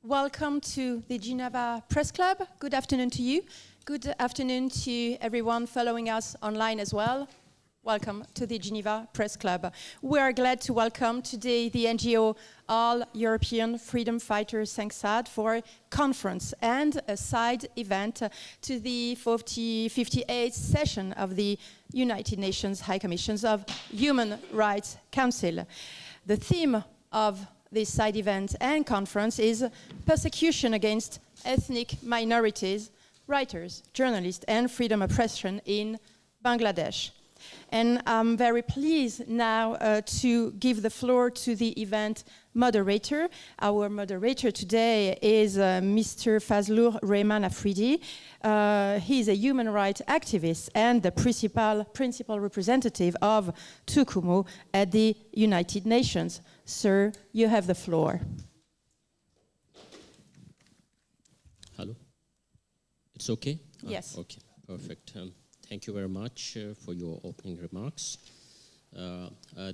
Welcome to the Geneva Press Club. Good afternoon to you. Good afternoon to everyone following us online as well. Welcome to the Geneva Press Club. We are glad to welcome today the NGO All European Freedom Fighters Sangsad for a conference and a side event to the 58th session of the United Nations High Commissions of Human Rights Council. The theme of this side event and conference is persecution against ethnic minorities, writers, journalists, and freedom oppression in Bangladesh. And I'm very pleased now to give the floor to the event moderator. Our moderator today is Mr. FAZLUR Rehman Afridi. He is a human rights activist and the principal representative of Tukumu at the United Nations. Sir, you have the floor. Hello? It's okay? Yes. Okay, perfect. Thank you very much for your opening remarks.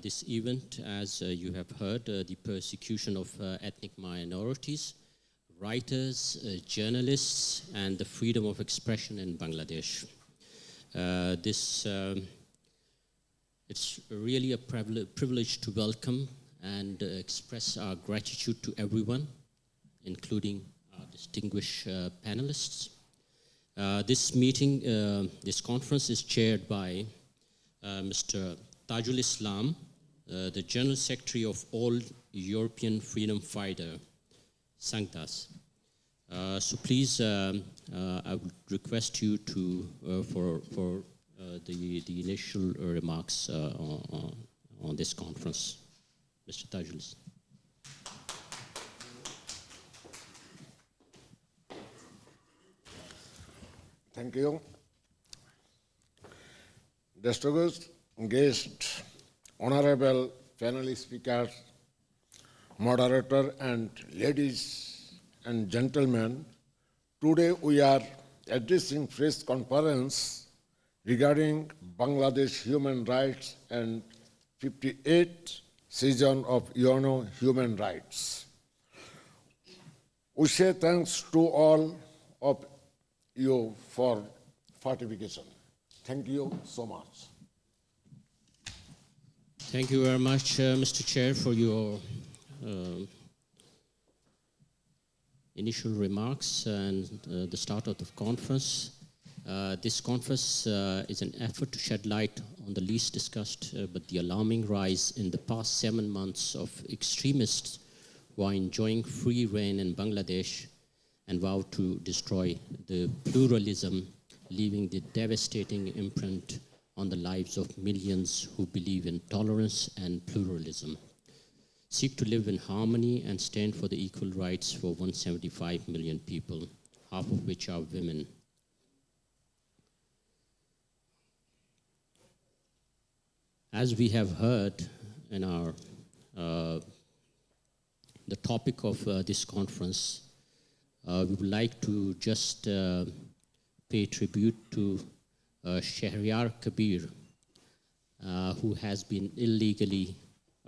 This event, as you have heard, the persecution of ethnic minorities, writers, journalists, and the freedom of expression in Bangladesh. It's really a privilege to welcome and express our gratitude to everyone, including our distinguished panelists. This conference is chaired by Mr. Tajul Islam, the General Secretary of All European Freedom Fighter, Sangsad. So please, I would request you to for the initial remarks on this conference, Mr. Tajul Islam. Thank you. Distinguished guests, honorable panel speakers, moderator, and ladies and gentlemen, today we are addressing press conference regarding Bangladesh human rights and 58th season of UN Human Rights. We say thanks to all of you for participation. Thank you so much. Thank you very much, Mr. Chair, for your initial remarks and the start of the conference. This conference is an effort to shed light on the least discussed but the alarming rise in the past 7 months of extremists who are enjoying free reign in Bangladesh and vow to destroy the pluralism, leaving the devastating imprint on the lives of millions who believe in tolerance and pluralism, seek to live in harmony and stand for the equal rights for 175 million people, half of which are women. As we have heard in our the topic of this conference, we would like to just pay tribute to Shahryar Kabir, who has been illegally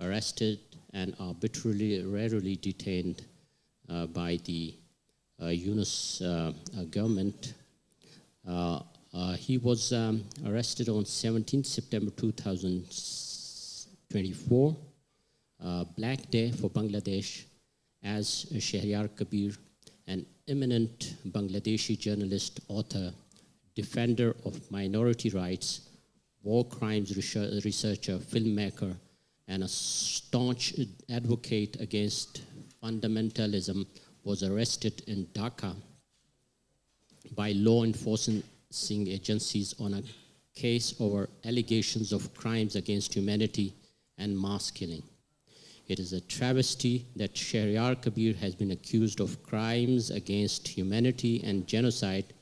arrested and arbitrarily detained by the Yunus government. He was arrested on 17 September 2024, Black Day for Bangladesh, as Shahryar Kabir, an eminent Bangladeshi journalist, author, defender of minority rights, war crimes researcher, filmmaker, and a staunch advocate against fundamentalism, was arrested in Dhaka by law enforcement agencies on a case over allegations of crimes against humanity and mass killing. It is a travesty that Shahryar Kabir has been accused of crimes against humanity and genocide,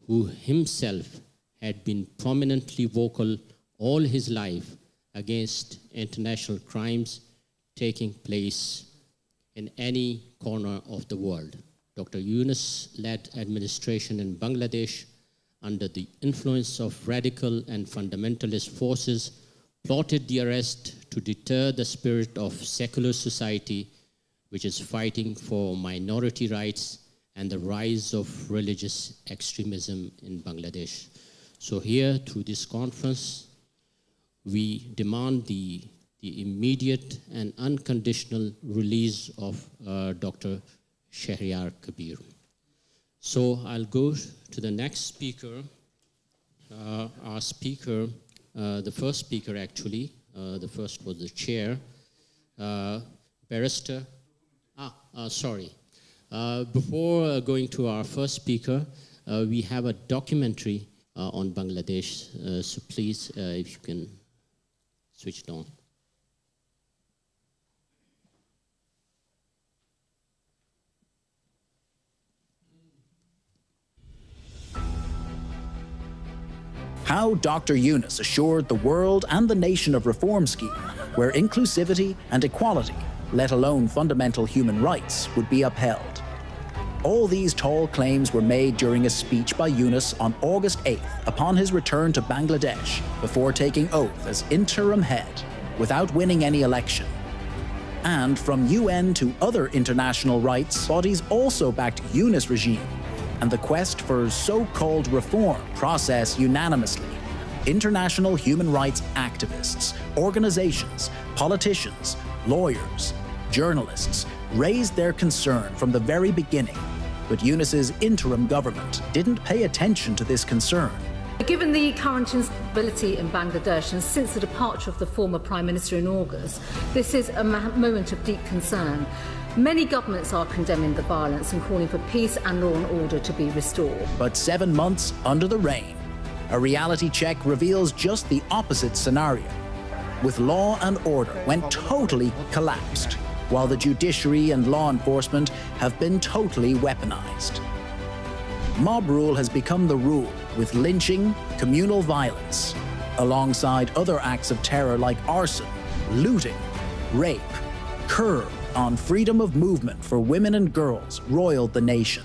who himself had been prominently vocal all his life against international crimes taking place in any corner of the world. Dr. Yunus-led administration in Bangladesh, under the influence of radical and fundamentalist forces, plotted the arrest to deter the spirit of secular society which is fighting for minority rights and the rise of religious extremism in Bangladesh. So here, through this conference, we demand the immediate and unconditional release of Dr. Shahryar Kabir. So I'll go to the next speaker. Our speaker, the first speaker actually, the first was the chair, Barister, before going to our first speaker, we have a documentary on Bangladesh, so please, if you can switch it on. How Dr. Yunus assured the world and the nation of reform scheme where inclusivity and equality, let alone fundamental human rights, would be upheld. All these tall claims were made during a speech by Yunus on August 8th upon his return to Bangladesh before taking oath as interim head without winning any election. And from UN to other international rights bodies also backed Yunus' regime and the quest for so-called reform process unanimously. International human rights activists, organizations, politicians, lawyers, journalists raised their concern from the very beginning, but Yunus's interim government didn't pay attention to this concern. Given the current instability in Bangladesh and since the departure of the former Prime Minister in August, this is a moment of deep concern. Many governments are condemning the violence and calling for peace and law and order to be restored. But 7 months under the reign, a reality check reveals just the opposite scenario, with law and order went totally collapsed, while the judiciary and law enforcement have been totally weaponized. Mob rule has become the rule, with lynching, communal violence, alongside other acts of terror like arson, looting, rape, curb on freedom of movement for women and girls roiled the nation.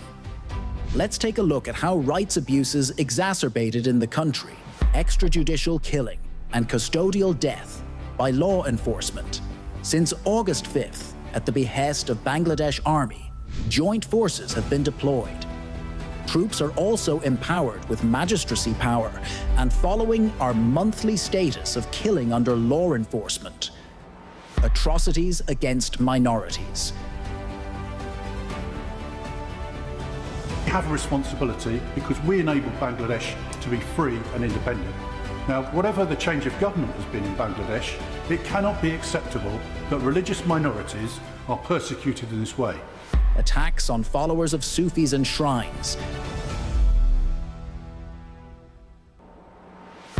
Let's take a look at how rights abuses exacerbated in the country, extrajudicial killing and custodial death by law enforcement. Since August 5th, at the behest of Bangladesh Army, joint forces have been deployed. Troops are also empowered with magistracy power and following our monthly status of killing under law enforcement. Atrocities against minorities. We have a responsibility because we enabled Bangladesh to be free and independent. Now, whatever the change of government has been in Bangladesh, it cannot be acceptable that religious minorities are persecuted in this way. Attacks on followers of Sufis and shrines.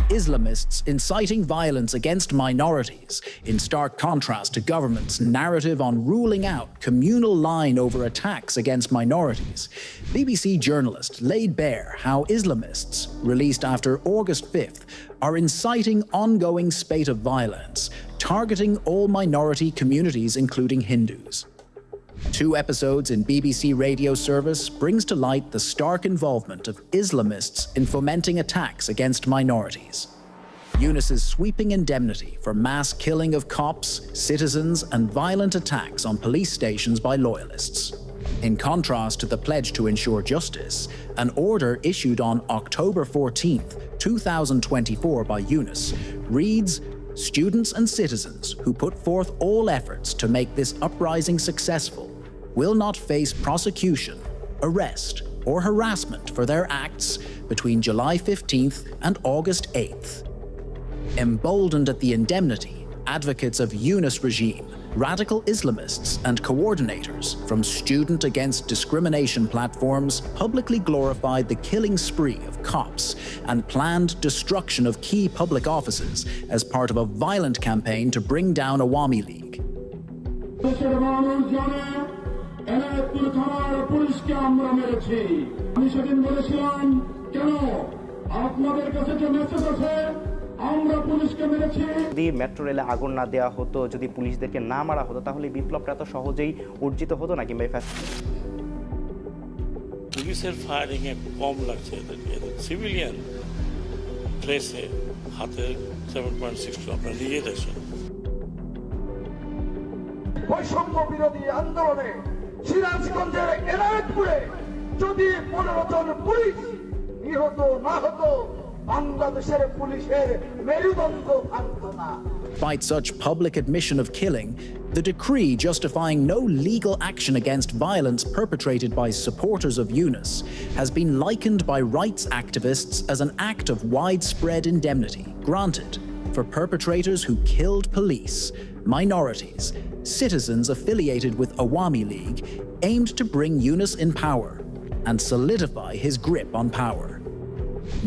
Islamists inciting violence against minorities, in stark contrast to government's narrative on ruling out communal line over attacks against minorities. BBC journalist laid bare how Islamists, released after August 5th, are inciting ongoing spate of violence, targeting all minority communities including Hindus. 2 episodes in BBC radio service brings to light the stark involvement of Islamists in fomenting attacks against minorities. Yunus's sweeping indemnity for mass killing of cops, citizens, and violent attacks on police stations by loyalists. In contrast to the pledge to ensure justice, an order issued on October 14th, 2024 by Yunus reads, "Students and citizens who put forth all efforts to make this uprising successful will not face prosecution, arrest, or harassment for their acts between July 15th and August 8th. Emboldened at the indemnity, advocates of Yunus regime, radical Islamists and coordinators from student against discrimination platforms publicly glorified the killing spree of cops and planned destruction of key public offices as part of a violent campaign to bring down Awamilleauge. যদি metro রেলে আগুন না দেওয়া হতো, যদি পুলিশদেরকে না মারা হতো, তাহলে বিপ্লবটা এত সহজেই অর্জিত হতো না। কিংবা পুলিশের ফায়ারিং এ কম লাগছে, সিভিলিয়ান প্রেসে হাতে 7.62 আপনারা নিজে দেখছেন। বৈষম্য বিরোধী আন্দোলনে সিরাজগঞ্জের এনায়েতপুরে যদি 15 জন পুলিশ নিহত না হতো, বাংলাদেশের পুলিশের মেরুদণ্ড ভাঙত না। Despite such public admission of killing, the decree justifying no legal action against violence perpetrated by supporters of Yunus has been likened by rights activists as an act of widespread indemnity granted for perpetrators who killed police, minorities, citizens affiliated with Awamilleauge, aimed to bring Yunus in power and solidify his grip on power.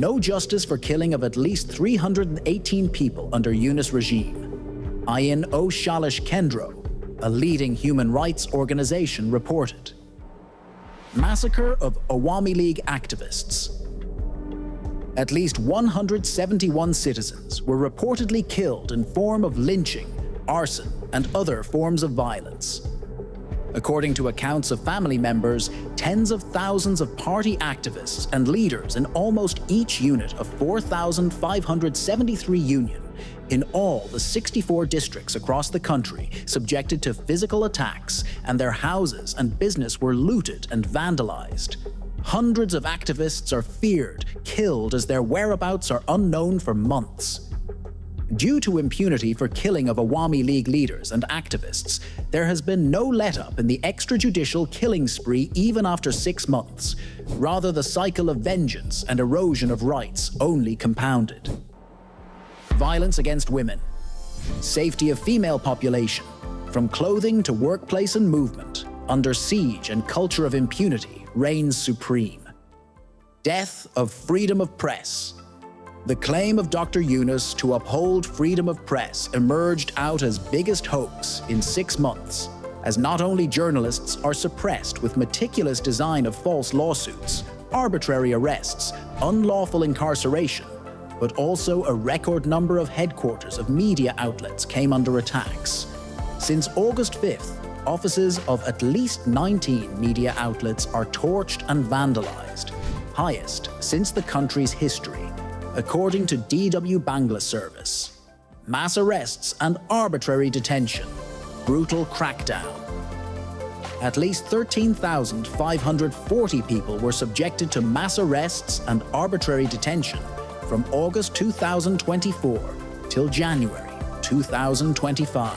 No justice for killing of at least 318 people under Yunus regime. Ayin O Shalish Kendro, a leading human rights organization, reported. Massacre of Awamilleauge activists. At least 171 citizens were reportedly killed in form of lynching, arson, and other forms of violence. According to accounts of family members, tens of thousands of party activists and leaders in almost each unit of 4,573 union in all the 64 districts across the country subjected to physical attacks, and their houses and business were looted and vandalized. Hundreds of activists are feared, killed as their whereabouts are unknown for months. Due to impunity for killing of Awamilleauge leaders and activists, there has been no let-up in the extrajudicial killing spree even after 6 months. Rather, the cycle of vengeance and erosion of rights only compounded. Violence against women. Safety of female population, from clothing to workplace and movement, under siege and culture of impunity reigns supreme. Death of freedom of press. The claim of Dr. Yunus to uphold freedom of press emerged out as biggest hoax in 6 months, as not only journalists are suppressed with meticulous design of false lawsuits, arbitrary arrests, unlawful incarceration, but also a record number of headquarters of media outlets came under attacks. Since August 5th, offices of at least 19 media outlets are torched and vandalized, highest since the country's history, according to DW Bangla Service. Mass arrests and arbitrary detention, brutal crackdown. At least 13,540 people were subjected to mass arrests and arbitrary detention from August 2024 till January 2025.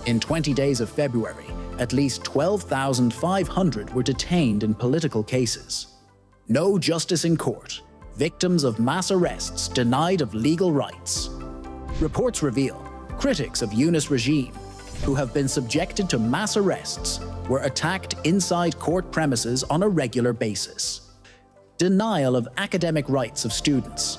In 20 days of February, at least 12,500 were detained in political cases. No justice in court. Victims of mass arrests denied of legal rights. Reports reveal critics of Yunus regime, who have been subjected to mass arrests, were attacked inside court premises on a regular basis. Denial of academic rights of students.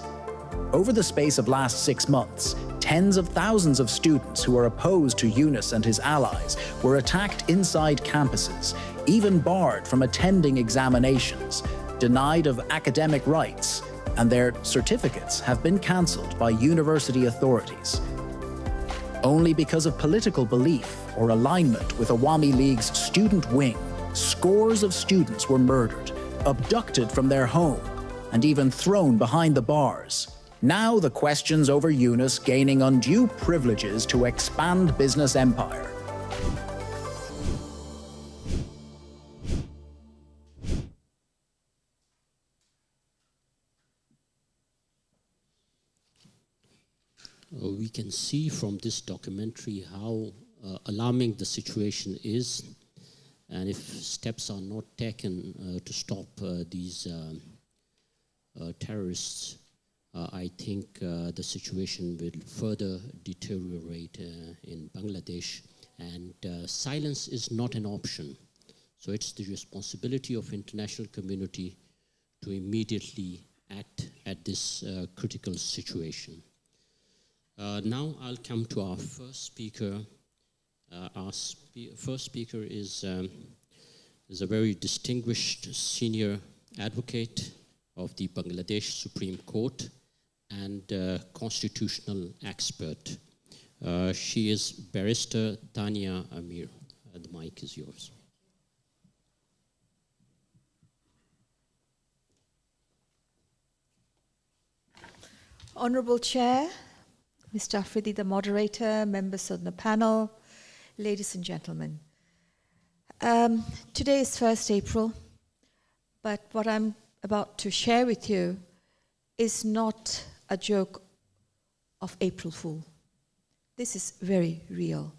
Over the space of last 6 months, tens of thousands of students who are opposed to Yunus and his allies were attacked inside campuses, even barred from attending examinations, denied of academic rights, and their certificates have been cancelled by university authorities. Only because of political belief or alignment with Awamilleauge's student wing, scores of students were murdered, abducted from their home, and even thrown behind the bars. Now the questions over Yunus gaining undue privileges to expand business empire. We can see from this documentary how alarming the situation is, and if steps are not taken to stop these terrorists, I think the situation will further deteriorate in Bangladesh, and silence is not an option. So it's the responsibility of international community to immediately act at this critical situation. Now I'll come to our first speaker. First speaker is a very distinguished senior advocate of the Bangladesh Supreme Court and constitutional expert. She is Barister Tania Amir. The mic is yours. Honourable Chair, Mr. Afridi, the moderator, members on the panel, ladies and gentlemen. Today is 1st April, but what I'm about to share with you is not a joke of April Fool. This is very real.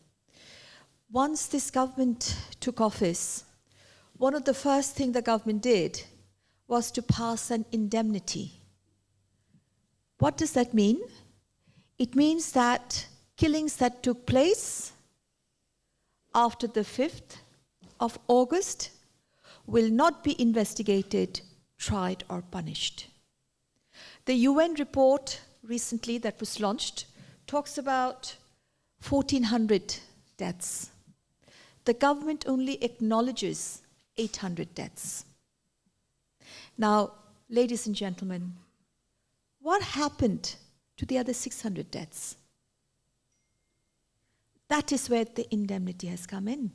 Once this government took office, one of the first things the government did was to pass an indemnity. What does that mean? It means that killings that took place after the 5th of August will not be investigated, tried, or punished. The UN report recently that was launched talks about 1,400 deaths. The government only acknowledges 800 deaths. Now, ladies and gentlemen, what happened to the other 600 deaths? That is where the indemnity has come in.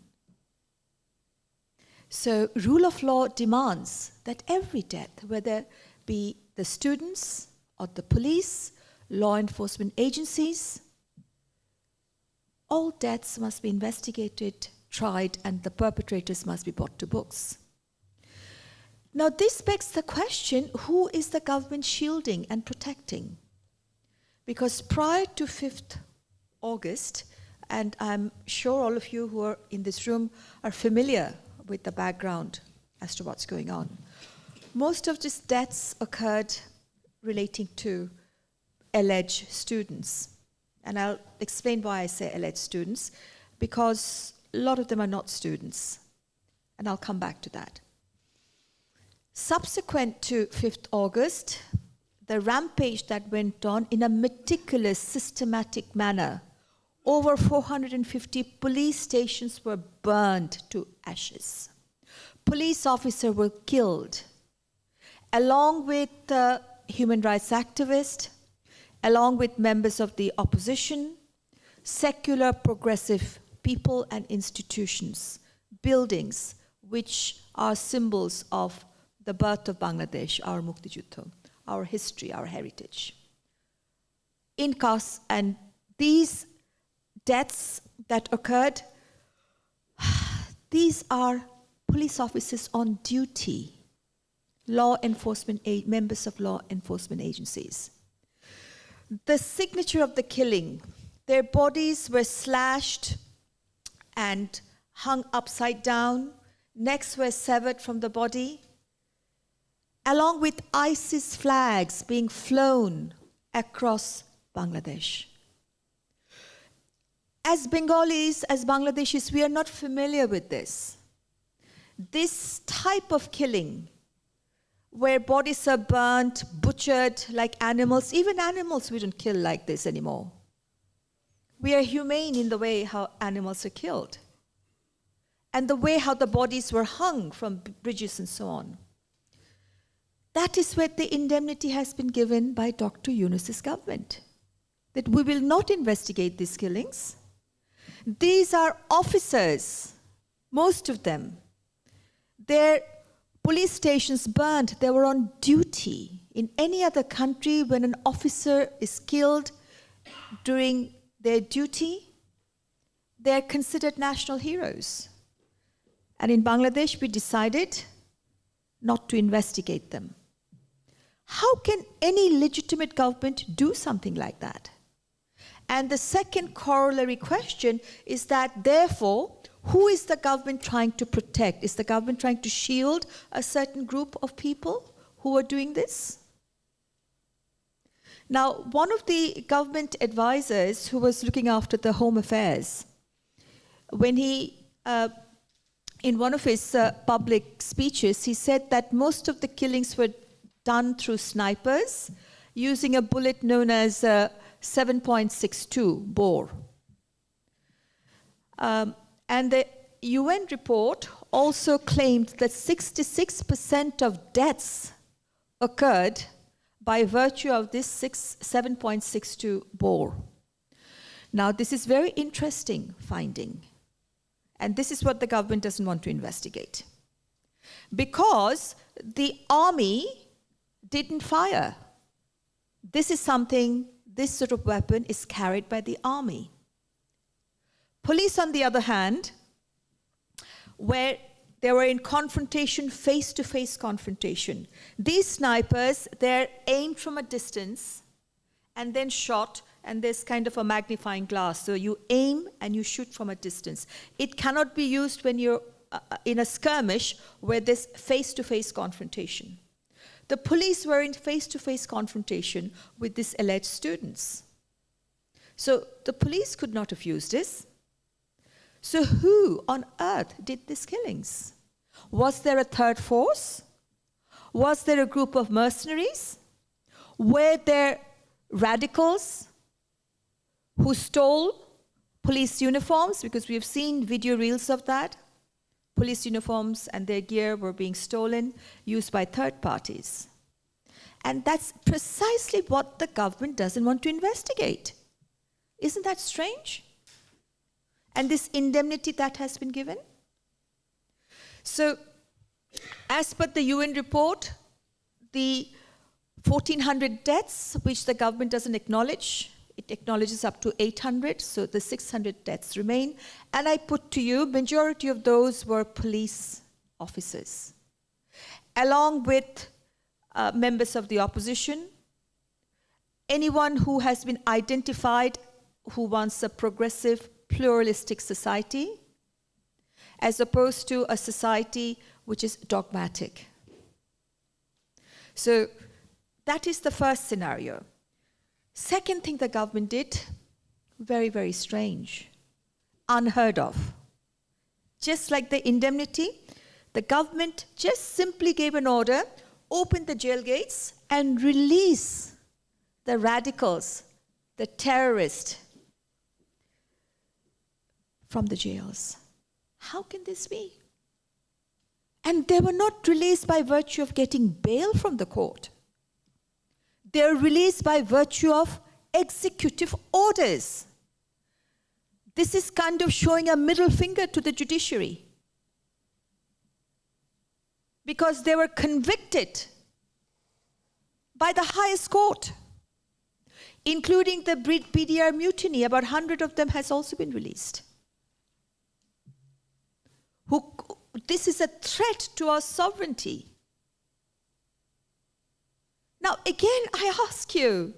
So rule of law demands that every death, whether be the students or the police, law enforcement agencies, all deaths must be investigated, tried, and the perpetrators must be brought to books. Now this begs the question, who is the government shielding and protecting? Because prior to 5th August, and I'm sure all of you who are in this room are familiar with the background as to what's going on. Most of these deaths occurred relating to alleged students. And I'll explain why I say alleged students, because a lot of them are not students. And I'll come back to that. Subsequent to 5th August, the rampage that went on in a meticulous, systematic manner, over 450 police stations were burned to ashes. Police officers were killed, along with human rights activists, along with members of the opposition, secular progressive people and institutions, buildings which are symbols of the birth of Bangladesh, our Mukti Juddha, our history, our heritage. And these deaths that occurred, these are police officers on duty, members of law enforcement agencies. The signature of the killing, their bodies were slashed and hung upside down, necks were severed from the body, along with ISIS flags being flown across Bangladesh. As Bengalis, as Bangladeshis, we are not familiar with this. This type of killing, where bodies are burnt, butchered like animals, even animals we don't kill like this anymore. We are humane in the way how animals are killed, and the way how the bodies were hung from bridges and so on. That is where the indemnity has been given by Dr. Yunus's government, that we will not investigate these killings. These are officers, most of them. Their police stations burned, they were on duty. In any other country, when an officer is killed during their duty, they're considered national heroes. And in Bangladesh, we decided not to investigate them. How can any legitimate government do something like that? And the second corollary question is that, therefore, who is the government trying to protect? Is the government trying to shield a certain group of people who are doing this? Now, one of the government advisors who was looking after the home affairs, when he, in one of his public speeches, he said that most of the killings were done through snipers using a bullet known as 7.62 bore. And the UN report also claimed that 66% of deaths occurred by virtue of this 7.62 bore. Now, this is very interesting finding. And this is what the government doesn't want to investigate. Because the army didn't fire. This is something, this sort of weapon is carried by the army. Police, on the other hand, where they were in confrontation, face-to-face confrontation. These snipers, they're aimed from a distance and then shot, and there's kind of a magnifying glass. So you aim and you shoot from a distance. It cannot be used when you're in a skirmish where there's face-to-face confrontation. The police were in face-to-face confrontation with these alleged students. So the police could not have used this. So who on earth did these killings? Was there a third force? Was there a group of mercenaries? Were there radicals who stole police uniforms? Because we have seen video reels of that. Police uniforms and their gear were being stolen, used by third parties. And that's precisely what the government doesn't want to investigate. Isn't that strange? And this indemnity that has been given? So, as per the UN report, the 1,400 deaths, which the government doesn't acknowledge, it acknowledges up to 800, so the 600 deaths remain. And I put to you, majority of those were police officers, along with members of the opposition, anyone who has been identified who wants a progressive, pluralistic society, as opposed to a society which is dogmatic. So that is the first scenario. Second thing the government did, very, very strange, unheard of. Just like the indemnity, the government just simply gave an order, open the jail gates and release the radicals, the terrorists, from the jails. How can this be? And they were not released by virtue of getting bail from the court. They were released by virtue of executive orders. This is kind of showing a middle finger to the judiciary, because they were convicted by the highest court, including the BDR mutiny. About 100 of them has also been released. This is a threat to our sovereignty. Now, again, I ask you,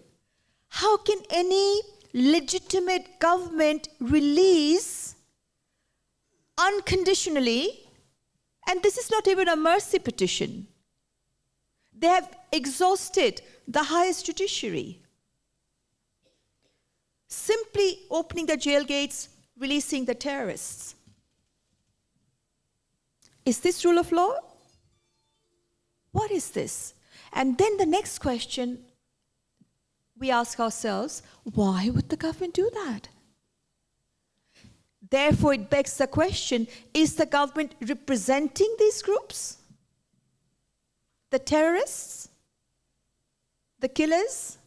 how can any legitimate government release unconditionally, and this is not even a mercy petition? They have exhausted the highest judiciary. Simply opening the jail gates, releasing the terrorists. Is this rule of law? What is this? And then the next question we ask ourselves, why would the government do that? Therefore, it begs the question, is the government representing these groups? The terrorists? The killers?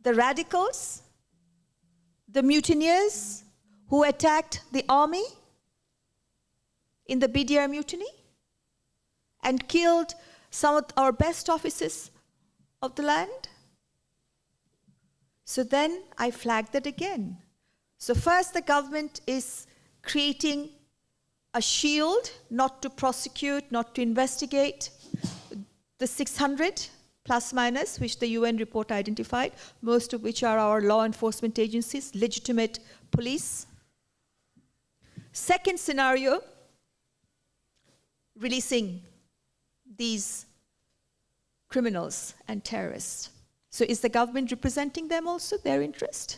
The radicals? The mutineers who attacked the army in the BDR mutiny and killed some of our best officers of the land? So then I flagged that again. So first, the government is creating a shield not to prosecute, not to investigate the 600 plus minus, which the UN report identified, most of which are our law enforcement agencies, legitimate police. Second scenario, releasing these criminals and terrorists. So is the government representing them also, their interest?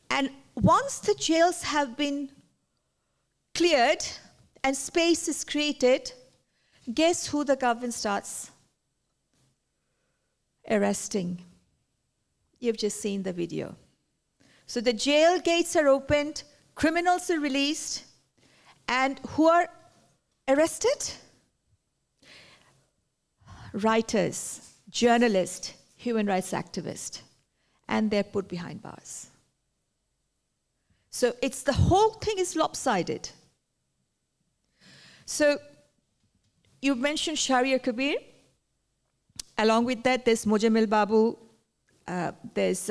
And once the jails have been cleared and space is created, guess who the government starts arresting? You've just seen the video. So the jail gates are opened, criminals are released, and who are arrested? Writers, journalists, human rights activists, and they're put behind bars. So it's the whole thing is lopsided. So you mentioned Sharia Kabir. Along with that, there's Mojamil Babu, there's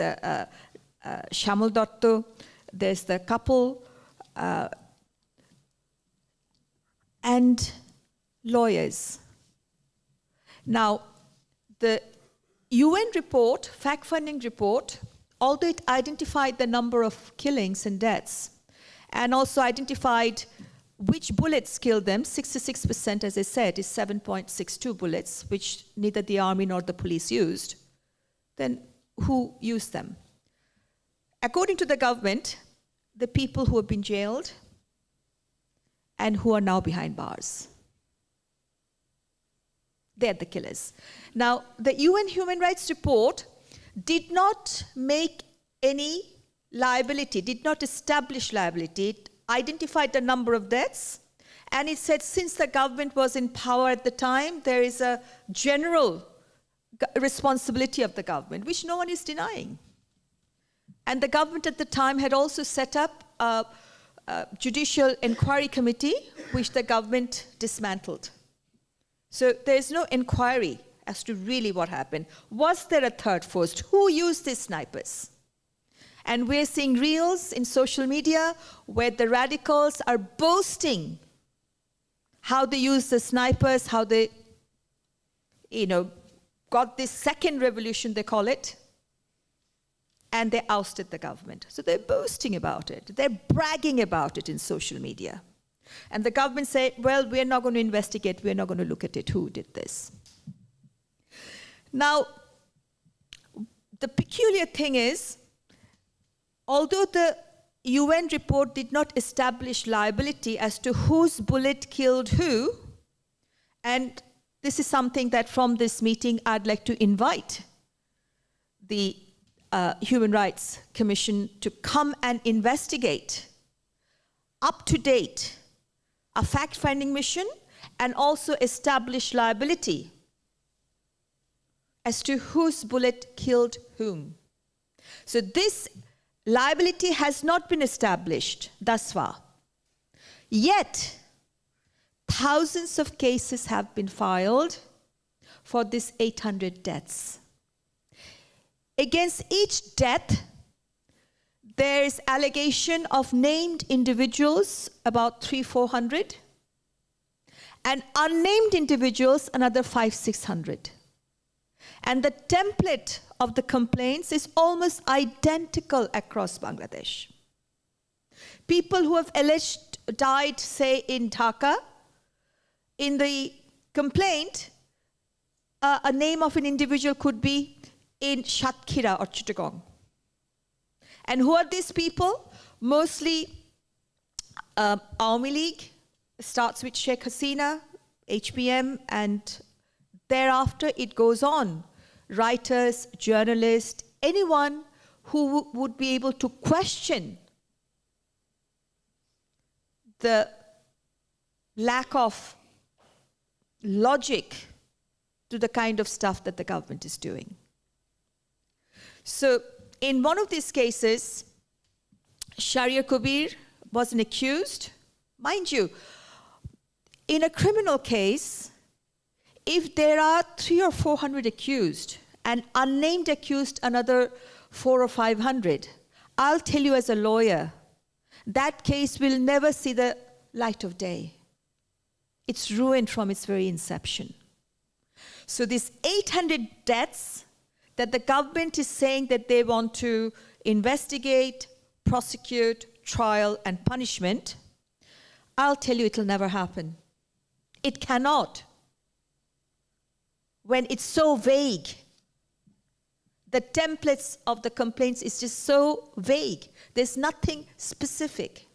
Shamul Dotto, there's the couple, and lawyers. Now, the UN report, fact-finding report, although it identified the number of killings and deaths, and also identified which bullets killed them, 66%, as I said, is 7.62 bullets, which neither the army nor the police used, then who used them? According to the government, the people who have been jailed and who are now behind bars. They're the killers. Now, the UN Human Rights Report did not make any liability, did not establish liability. It identified the number of deaths, and it said since the government was in power at the time, there is a general responsibility of the government, which no one is denying. And the government at the time had also set up a judicial inquiry committee, which the government dismantled. So there is no inquiry as to really what happened. Was there a third force? Who used these snipers? And we're seeing reels in social media where the radicals are boasting how they use the snipers, how they, got this second revolution, they call it, and they ousted the government. So they're boasting about it. They're bragging about it in social media. And the government say, well, we're not going to investigate, we're not going to look at it, who did this. Now, the peculiar thing is, although the UN report did not establish liability as to whose bullet killed who, and this is something that from this meeting I'd like to invite the Human Rights Commission to come and investigate up to date a fact-finding mission and also establish liability as to whose bullet killed whom. So this liability has not been established thus far. Yet, thousands of cases have been filed for these 800 deaths. Against each death, there is allegation of named individuals, about 300-400, and unnamed individuals, another 500-600. And the template of the complaints is almost identical across Bangladesh. People who have alleged died, say, in Dhaka, in the complaint, a name of an individual could be in Shatkhira or Chittagong. And who are these people? Mostly Awamilleauge, starts with Sheikh Hasina, HPM, and thereafter it goes on. Writers, journalists, anyone who would be able to question the lack of logic to the kind of stuff that the government is doing. So, in one of these cases, Shahriar Kabir was an accused. Mind you, in a criminal case, if there are 300 or 400 accused and unnamed accused another 400 or 500, I'll tell you as a lawyer, that case will never see the light of day. It's ruined from its very inception. So these 800 deaths that the government is saying that they want to investigate, prosecute, trial, and punishment, I'll tell you it'll never happen. It cannot. When it's so vague, the templates of the complaints is just so vague. There's nothing specific.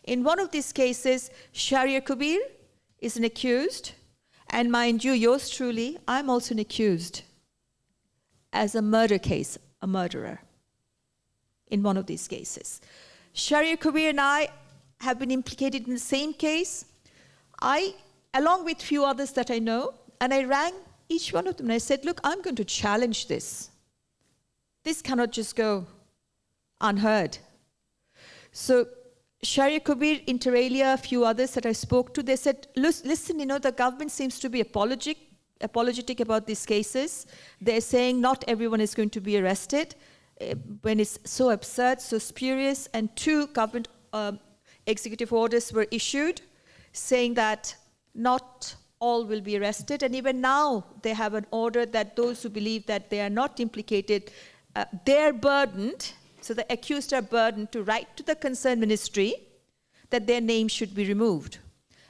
In one of these cases, Shahriar Kabir is an accused, and mind you, yours truly, I'm also an accused as a murder case, a murderer, in one of these cases. Shahriar Kabir and I have been implicated in the same case. I, along with few others that I know, and I rang each one of them and I said, look, I'm going to challenge this. This cannot just go unheard. So Shahriar Kabir, inter alia, a few others that I spoke to, they said, listen, the government seems to be apologetic about these cases. They're saying not everyone is going to be arrested. when it's so absurd, so spurious, and 2 government executive orders were issued saying that not all will be arrested, and even now they have an order that those who believe that they are not implicated, they're burdened, so the accused are burdened to write to the concerned ministry that their name should be removed.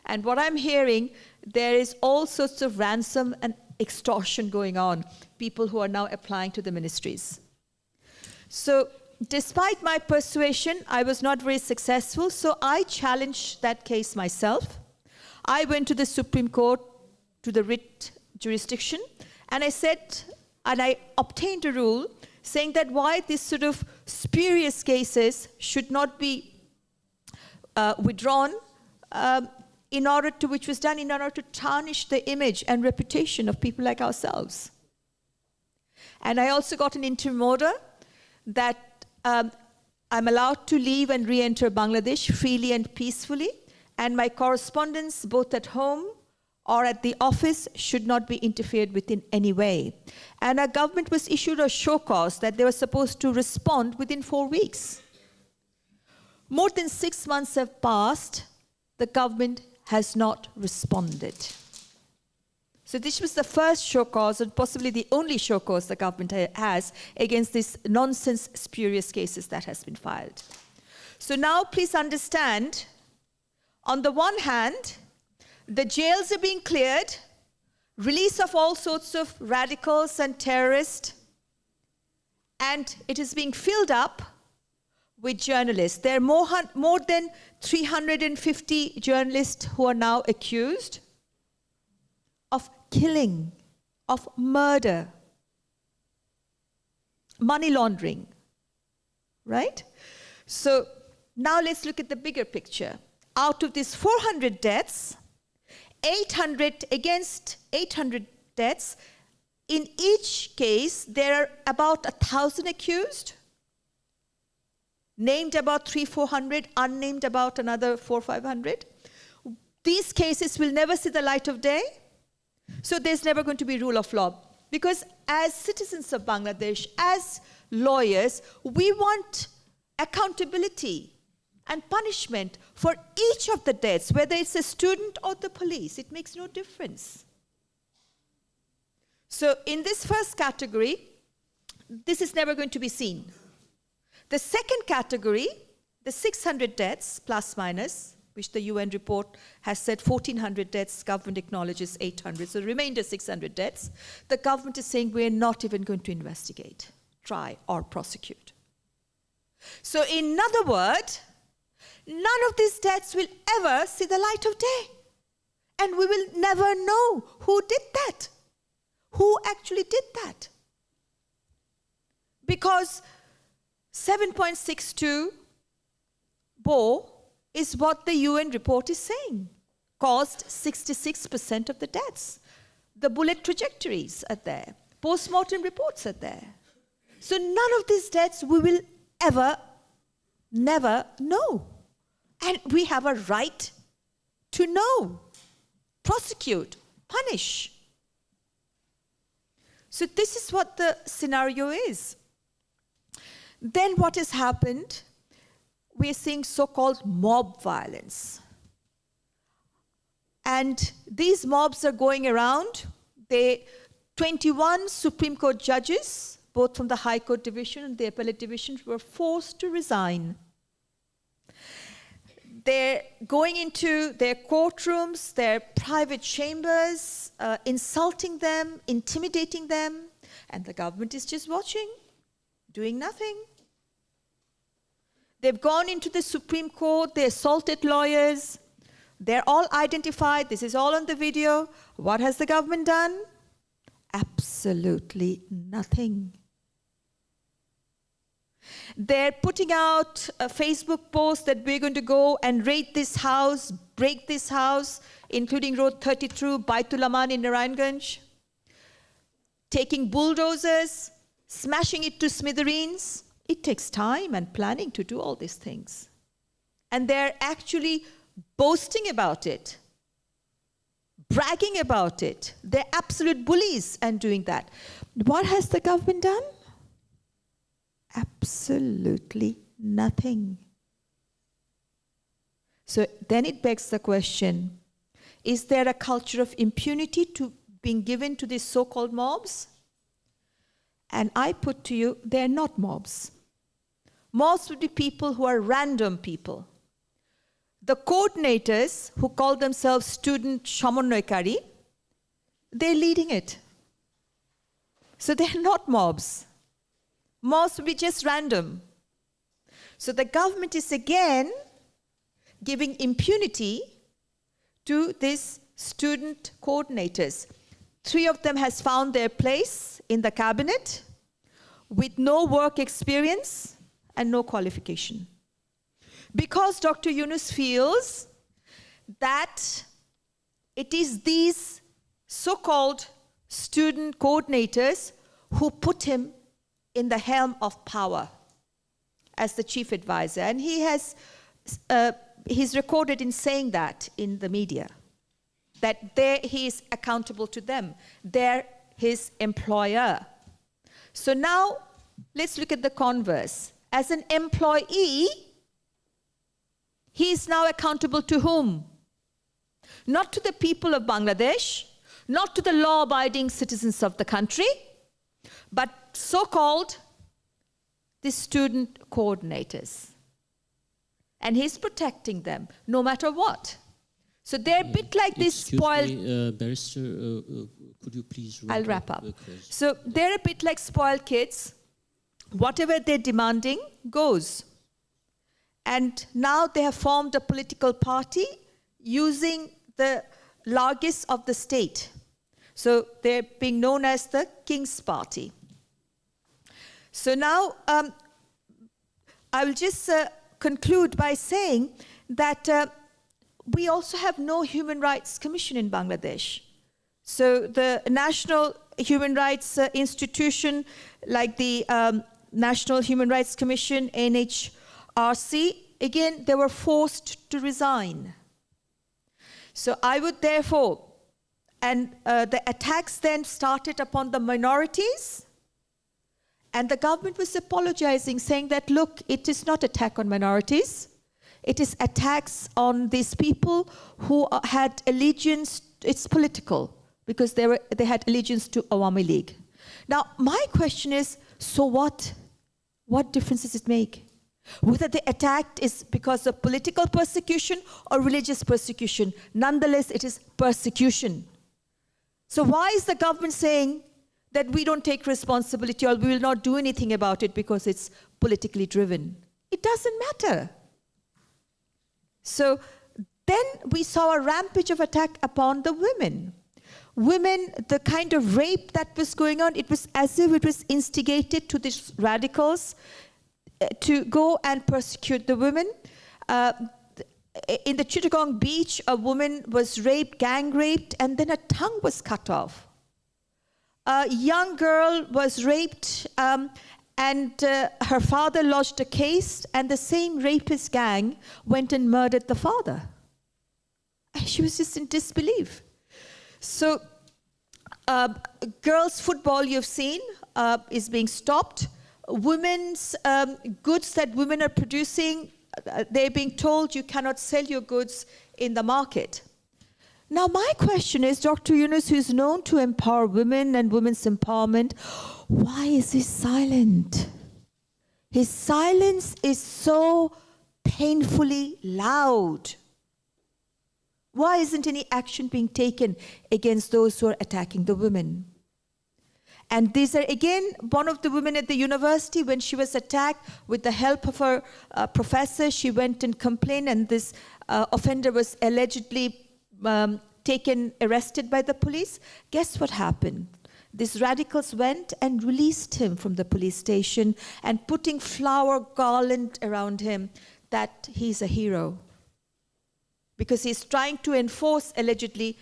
And what I'm hearing, there is all sorts of ransom and extortion going on, people who are now applying to the ministries. So despite my persuasion, I was not very successful, so I challenged that case myself. I went to the Supreme Court, to the writ jurisdiction, and I said, and I obtained a rule saying that why these sort of spurious cases should not be withdrawn, which was done in order to tarnish the image and reputation of people like ourselves. And I also got an interim order that I'm allowed to leave and re-enter Bangladesh freely and peacefully, and my correspondence, both at home or at the office, should not be interfered with in any way. And our government was issued a show cause that they were supposed to respond within 4 weeks. More than 6 months have passed, the government has not responded. So this was the first show cause, and possibly the only show cause the government has against these nonsense, spurious cases that has been filed. So now please understand, on the one hand, the jails are being cleared, release of all sorts of radicals and terrorists, and it is being filled up with journalists. There are more than 350 journalists who are now accused of killing, of murder, money laundering, right? So now let's look at the bigger picture. Out of these 400 deaths, 800 against 800 deaths, in each case there are about 1,000 accused, named about 300-400, unnamed about another 400-500. These cases will never see the light of day, so there's never going to be rule of law. Because as citizens of Bangladesh, as lawyers, we want accountability and punishment for each of the deaths, whether it's a student or the police. It makes no difference. So in this first category, this is never going to be seen. The second category, the 600 deaths, plus minus, which the UN report has said 1,400 deaths, government acknowledges 800, so the remainder 600 deaths, the government is saying we're not even going to investigate, try, or prosecute. So in other words, none of these deaths will ever see the light of day. And we will never know who did that, who actually did that. Because 7.62 Bo is what the UN report is saying, caused 66% of the deaths. The bullet trajectories are there. Post-mortem reports are there. So none of these deaths we will ever, never know. And we have a right to know, prosecute, punish. So this is what the scenario is. Then what has happened? We're seeing so-called mob violence. And these mobs are going around. 21 Supreme Court judges, both from the High Court Division and the Appellate Division, were forced to resign. They're going into their courtrooms, their private chambers, insulting them, intimidating them, and the government is just watching, doing nothing. They've gone into the Supreme Court, they assaulted lawyers, they're all identified, this is all on the video. What has the government done? Absolutely nothing. They're putting out a Facebook post that we're going to go and raid this house, break this house, including Road 32, Baitul Aman in Narayanganj, taking bulldozers, smashing it to smithereens. It takes time and planning to do all these things. And they're actually boasting about it, bragging about it. They're absolute bullies and doing that. What has the government done? Absolutely nothing. So then it begs the question, is there a culture of impunity being given to these so-called mobs? And I put to you, they're not mobs. Mobs would be people who are random people. The coordinators, who call themselves student Shamonnoykari, they're leading it. So they're not mobs. Mobs would be just random. So the government is again giving impunity to these student coordinators. 3 of them has found their place in the cabinet with no work experience and no qualification. Because Dr. Yunus feels that it is these so-called student coordinators who put him in the helm of power as the chief advisor. And he's recorded in saying that in the media, that he is accountable to them. They're his employer. So now, let's look at the converse. As an employee, he is now accountable to whom? Not to the people of Bangladesh, not to the law-abiding citizens of the country, but so-called the student coordinators. And he's protecting them, no matter what. So they're a bit like this spoiled... Barrister, could you please I'll wrap up. So they're a bit like spoiled kids. Whatever they're demanding goes. And now they have formed a political party using the largesse of the state. So they're being known as the King's Party. So now I will just conclude by saying that we also have no human rights commission in Bangladesh. So the national human rights institution, like the National Human Rights Commission, NHRC, again, they were forced to resign. So I would therefore, and the attacks then started upon the minorities, and the government was apologizing, saying that, look, it is not attack on minorities. It is attacks on these people who had allegiance, it's political, because they had allegiance to Awamilleauge. Now, my question is, so what? What difference does it make? Whether the attack is because of political persecution or religious persecution, nonetheless, it is persecution. So why is the government saying that we don't take responsibility or we will not do anything about it because it's politically driven? It doesn't matter. So then we saw a rampage of attack upon the women. Women, the kind of rape that was going on, it was as if it was instigated to these radicals to go and persecute the women. In the Chittagong beach, a woman was raped, gang raped, and then her tongue was cut off. A young girl was raped, and her father lodged a case, and the same rapist gang went and murdered the father. And she was just in disbelief. So, girls' football, you've seen, is being stopped. Women's goods that women are producing, they're being told you cannot sell your goods in the market. Now, my question is, Dr. Yunus, who is known to empower women and women's empowerment, why is he silent? His silence is so painfully loud. Why isn't any action being taken against those who are attacking the women? And these are, again, one of the women at the university, when she was attacked, with the help of her professor, she went and complained, and this offender was allegedly arrested by the police. Guess what happened? These radicals went and released him from the police station and putting flower garland around him that he's a hero. Because he's trying to enforce, allegedly,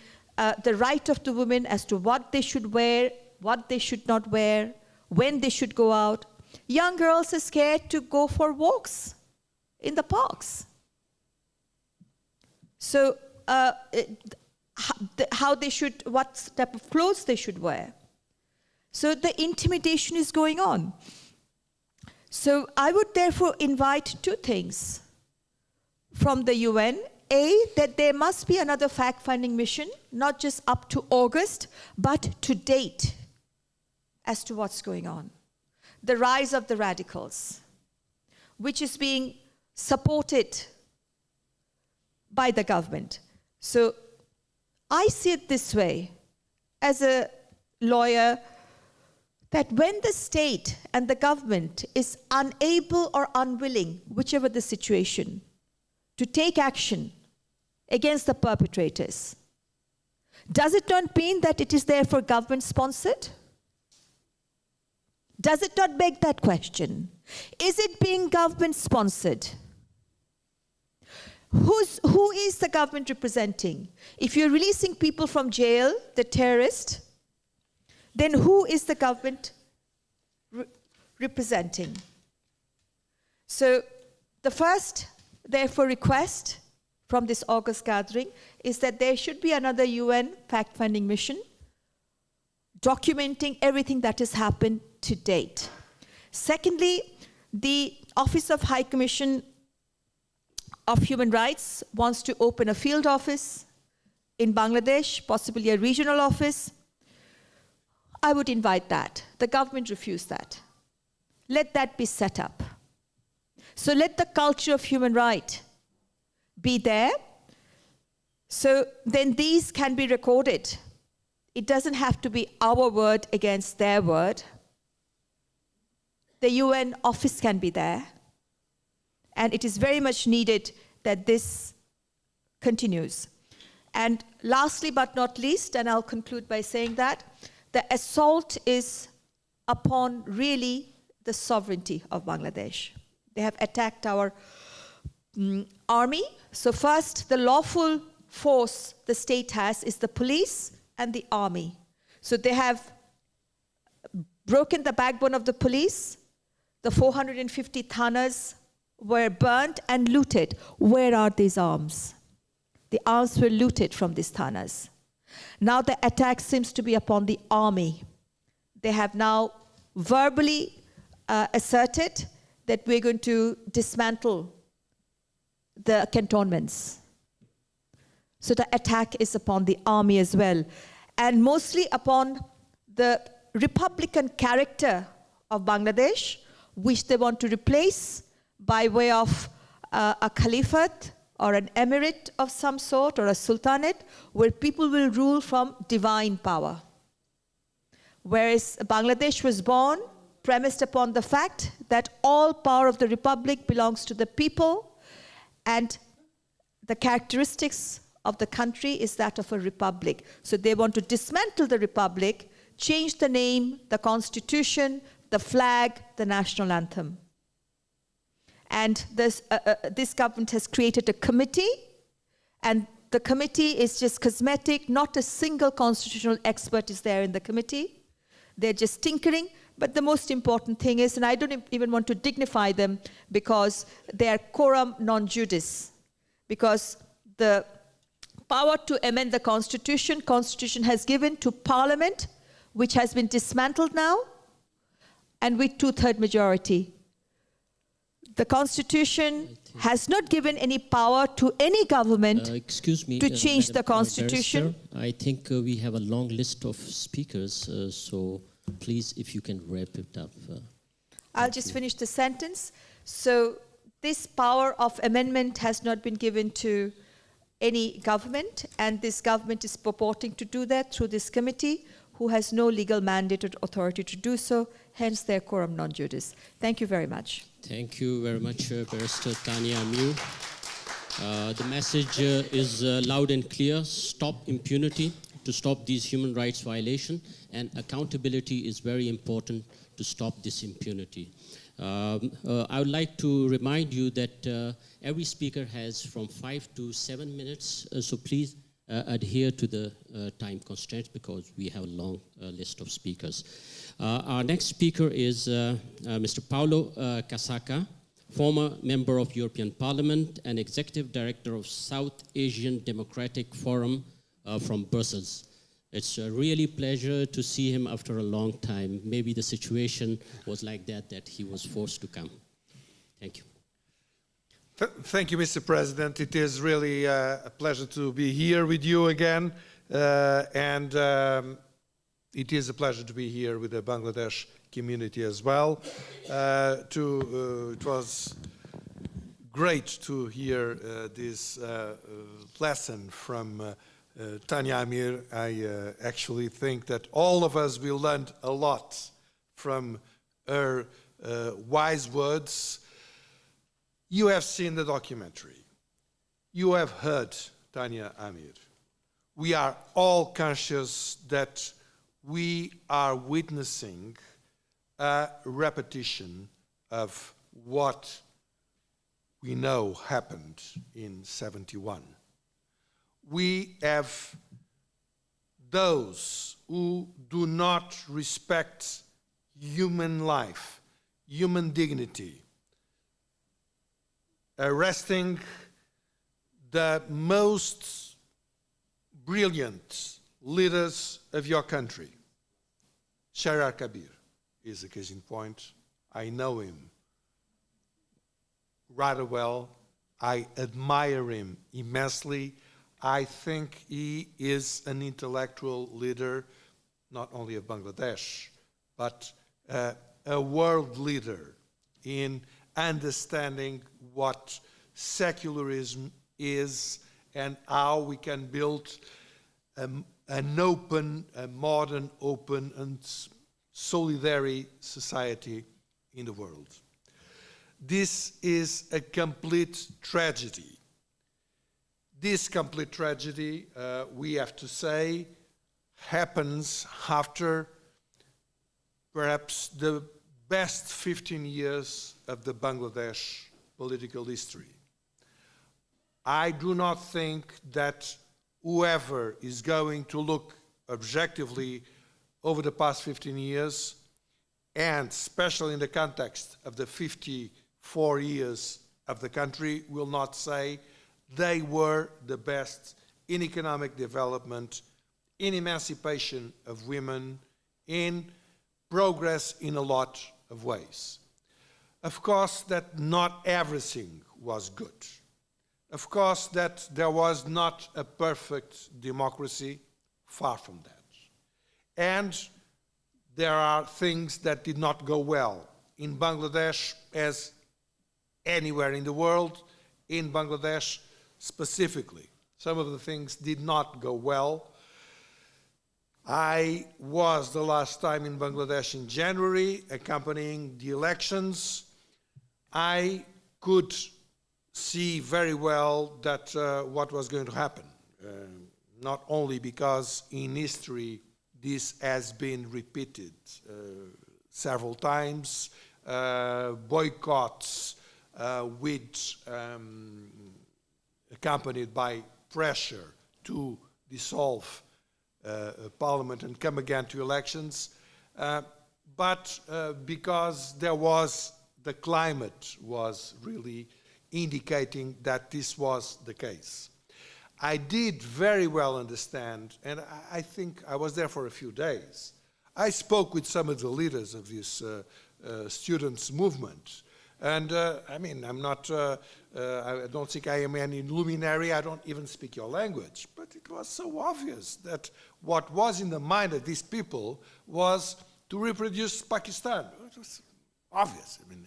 the right of the women as to what they should wear, what they should not wear, when they should go out. Young girls are scared to go for walks in the parks. So how they should, what type of clothes they should wear. So the intimidation is going on. So I would therefore invite two things from the UN. A, that there must be another fact-finding mission, not just up to August, but to date as to what's going on. The rise of the radicals, which is being supported by the government. So I see it this way, as a lawyer, that when the state and the government is unable or unwilling, whichever the situation, to take action against the perpetrators, does it not mean that it is therefore government-sponsored? Does it not beg that question? Is it being government-sponsored? Who is the government representing? If you're releasing people from jail, the terrorists, then who is the government representing? So the first, therefore, request from this August gathering is that there should be another UN fact-finding mission documenting everything that has happened to date. Secondly, the Office of High Commission of Human Rights wants to open a field office in Bangladesh, possibly a regional office. I would invite that. The government refused that. Let that be set up. So let the culture of human rights be there. So then these can be recorded. It doesn't have to be our word against their word. The UN office can be there. And it is very much needed that this continues. And lastly but not least, and I'll conclude by saying that, the assault is upon really the sovereignty of Bangladesh. They have attacked our army. So first, the lawful force the state has is the police and the army. So they have broken the backbone of the police. The 450 thanas were burnt and looted. Where are these arms? The arms were looted from these thanas. Now the attack seems to be upon the army. They have now verbally asserted that we're going to dismantle the cantonments. So the attack is upon the army as well, and mostly upon the republican character of Bangladesh, which they want to replace by way of a caliphate or an emirate of some sort, or a sultanate, where people will rule from divine power. Whereas Bangladesh was born premised upon the fact that all power of the republic belongs to the people, and the characteristics of the country is that of a republic. So they want to dismantle the republic, change the name, the constitution, the flag, the national anthem. And this government has created a committee, and the committee is just cosmetic. Not a single constitutional expert is there in the committee. They're just tinkering. But the most important thing is, and I don't even want to dignify them, because they are quorum non-judice. Because the power to amend the constitution has given to Parliament, which has been dismantled now, and with 2/3 majority. The Constitution has not given any power to any government to change the Constitution. Barister, I think we have a long list of speakers, so please, if you can wrap it up. I'll just finish the sentence. So this power of amendment has not been given to any government, and this government is purporting to do that through this committee, who has no legal mandate or authority to do so, hence their quorum non-judice. Thank you very much. Thank you very much, Barister Tania Amir. The message is loud and clear: stop impunity, to stop these human rights violations, and accountability is very important to stop this impunity. I would like to remind you that every speaker has from 5 to 7 minutes, so please adhere to the time constraints, because we have a long list of speakers. Our next speaker is Mr. Paulo Casaca, former member of European Parliament and Executive Director of South Asian Democratic Forum from Brussels. It's a really pleasure to see him after a long time. Maybe the situation was like that he was forced to come. Thank you. Thank you, Mr. President. It is really a pleasure to be here with you again. It is a pleasure to be here with the Bangladesh community as well. It was great to hear this lesson from Tania Amir. I actually think that all of us will learn a lot from her wise words. You have seen the documentary. You have heard Tania Amir. We are all conscious that we are witnessing a repetition of what we know happened in '71. We have those who do not respect human life, human dignity, arresting the most brilliant leaders of your country. Shahryar Kabir is a case in point. I know him rather well. I admire him immensely. I think he is an intellectual leader, not only of Bangladesh, but a world leader in understanding what secularism is and how we can build an open, a modern, open, and solidary society in the world. This is a complete tragedy. This complete tragedy, we have to say, happens after perhaps the best 15 years of the Bangladesh political history. I do not think that whoever is going to look objectively over the past 15 years, and especially in the context of the 54 years of the country, will not say they were the best in economic development, in emancipation of women, in progress in a lot of ways. Of course, that not everything was good. Of course, that there was not a perfect democracy, far from that. And there are things that did not go well in Bangladesh, as anywhere in the world, in Bangladesh specifically. Some of the things did not go well. I was the last time in Bangladesh in January, accompanying the elections. I could see very well that what was going to happen, not only because in history this has been repeated several times, boycotts accompanied by pressure to dissolve parliament and come again to elections, but because the climate was really indicating that this was the case. I did very well understand, and I think I was there for a few days. I spoke with some of the leaders of this students' movement, and I mean, I'm not, I don't think I am any luminary, I don't even speak your language, but it was so obvious that what was in the mind of these people was to reproduce Pakistan. It was obvious. I mean,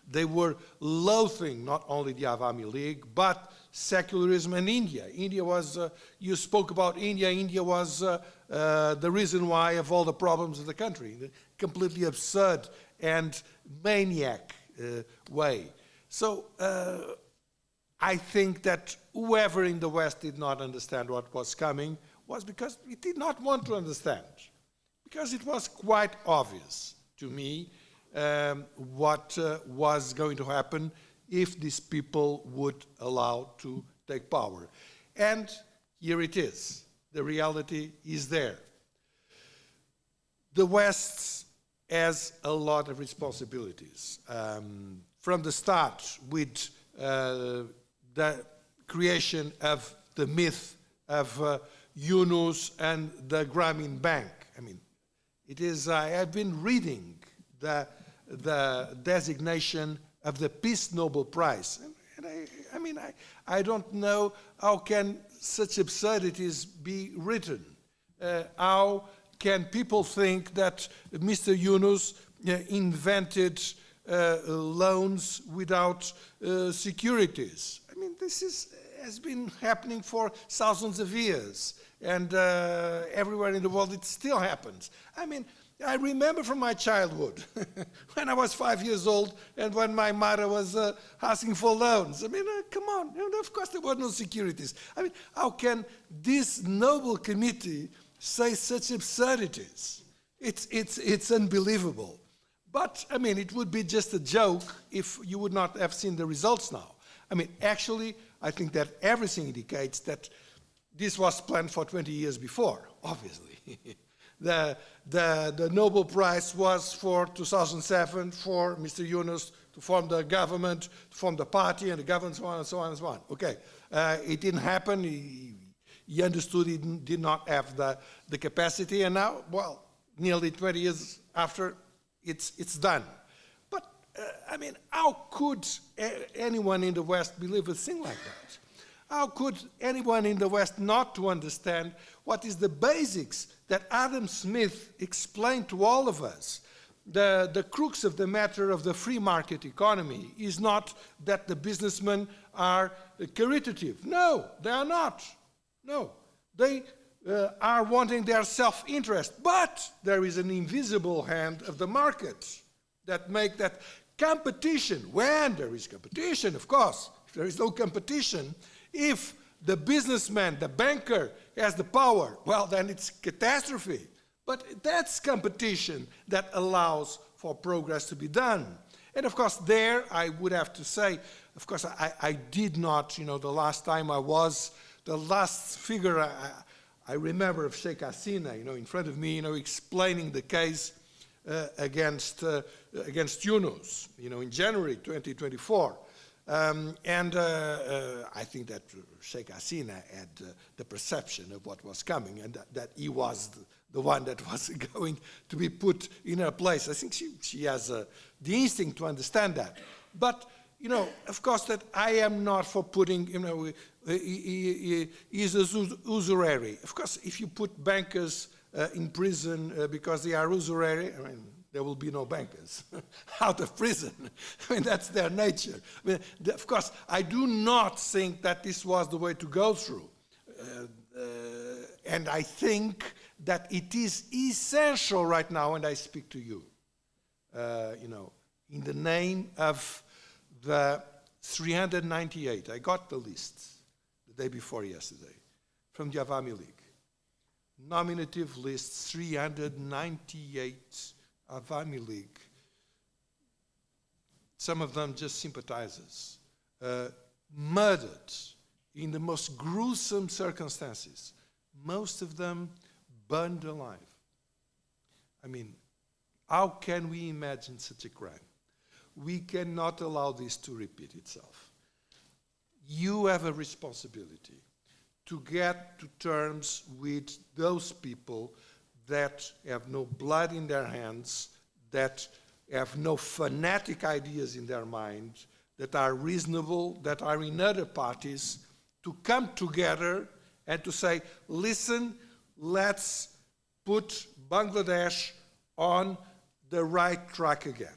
they were loathing not only the Awamilleauge, but secularism and India. India was, you spoke about India, India was the reason why of all the problems of the country, the completely absurd and maniac way. So I think that whoever in the West did not understand what was coming was because it did not want to understand, because it was quite obvious to me what was going to happen if these people would allow to take power. And here it is. The reality is there. The West has a lot of responsibilities. From the start, with the creation of the myth of Yunus and the Grameen Bank. I mean, it is, I've been reading the designation of the Peace Nobel Prize. And I don't know how can such absurdities be written. How can people think that Mr. Yunus invented loans without securities? I mean, this has been happening for thousands of years, and everywhere in the world it still happens. I mean, I remember from my childhood, when I was 5 years old, and when my mother was asking for loans. I mean, come on, of course there were no securities. I mean, how can this noble committee say such absurdities? It's unbelievable. But, I mean, it would be just a joke if you would not have seen the results now. I mean, actually, I think that everything indicates that this was planned for 20 years before, obviously. The Nobel Prize was for 2007 for Mr. Yunus to form the government, to form the party and the government, so on and so on and so on. Okay, it didn't happen. He understood he did not have the capacity, and now, well, nearly 20 years after, it's done. But, I mean, how could anyone in the West believe a thing like that? How could anyone in the West not to understand what is the basics that Adam Smith explained to all of us? The crux of the matter of the free market economy is not that the businessmen are caritative. No, they are not. No, they are wanting their self-interest. But there is an invisible hand of the market that make that competition, when there is competition, of course, if there is no competition, if the businessman, the banker, has the power, well, then it's catastrophe. But that's competition that allows for progress to be done. And of course, there I would have to say, of course, I did not, the last time I was, the last figure I remember of Sheikh Hasina, in front of me, explaining the case against Yunus, in January 2024. I think that Sheikh Hasina had the perception of what was coming, and that he was the one that was going to be put in her place. I think she has the instinct to understand that. But, of course, that I am not for putting, he is usurary. Of course, if you put bankers in prison because they are usurary, I mean, there will be no bankers out of prison. I mean, that's their nature. I mean, of course, I do not think that this was the way to go through. And I think that it is essential right now, and I speak to you, in the name of the 398, I got the lists the day before yesterday, from the Awamilleauge. Nominative lists, 398 Awamilleauge, some of them just sympathizers, murdered in the most gruesome circumstances, most of them burned alive. I mean, how can we imagine such a crime? We cannot allow this to repeat itself. You have a responsibility to get to terms with those people that have no blood in their hands, that have no fanatic ideas in their mind, that are reasonable, that are in other parties, to come together and to say, listen, let's put Bangladesh on the right track again.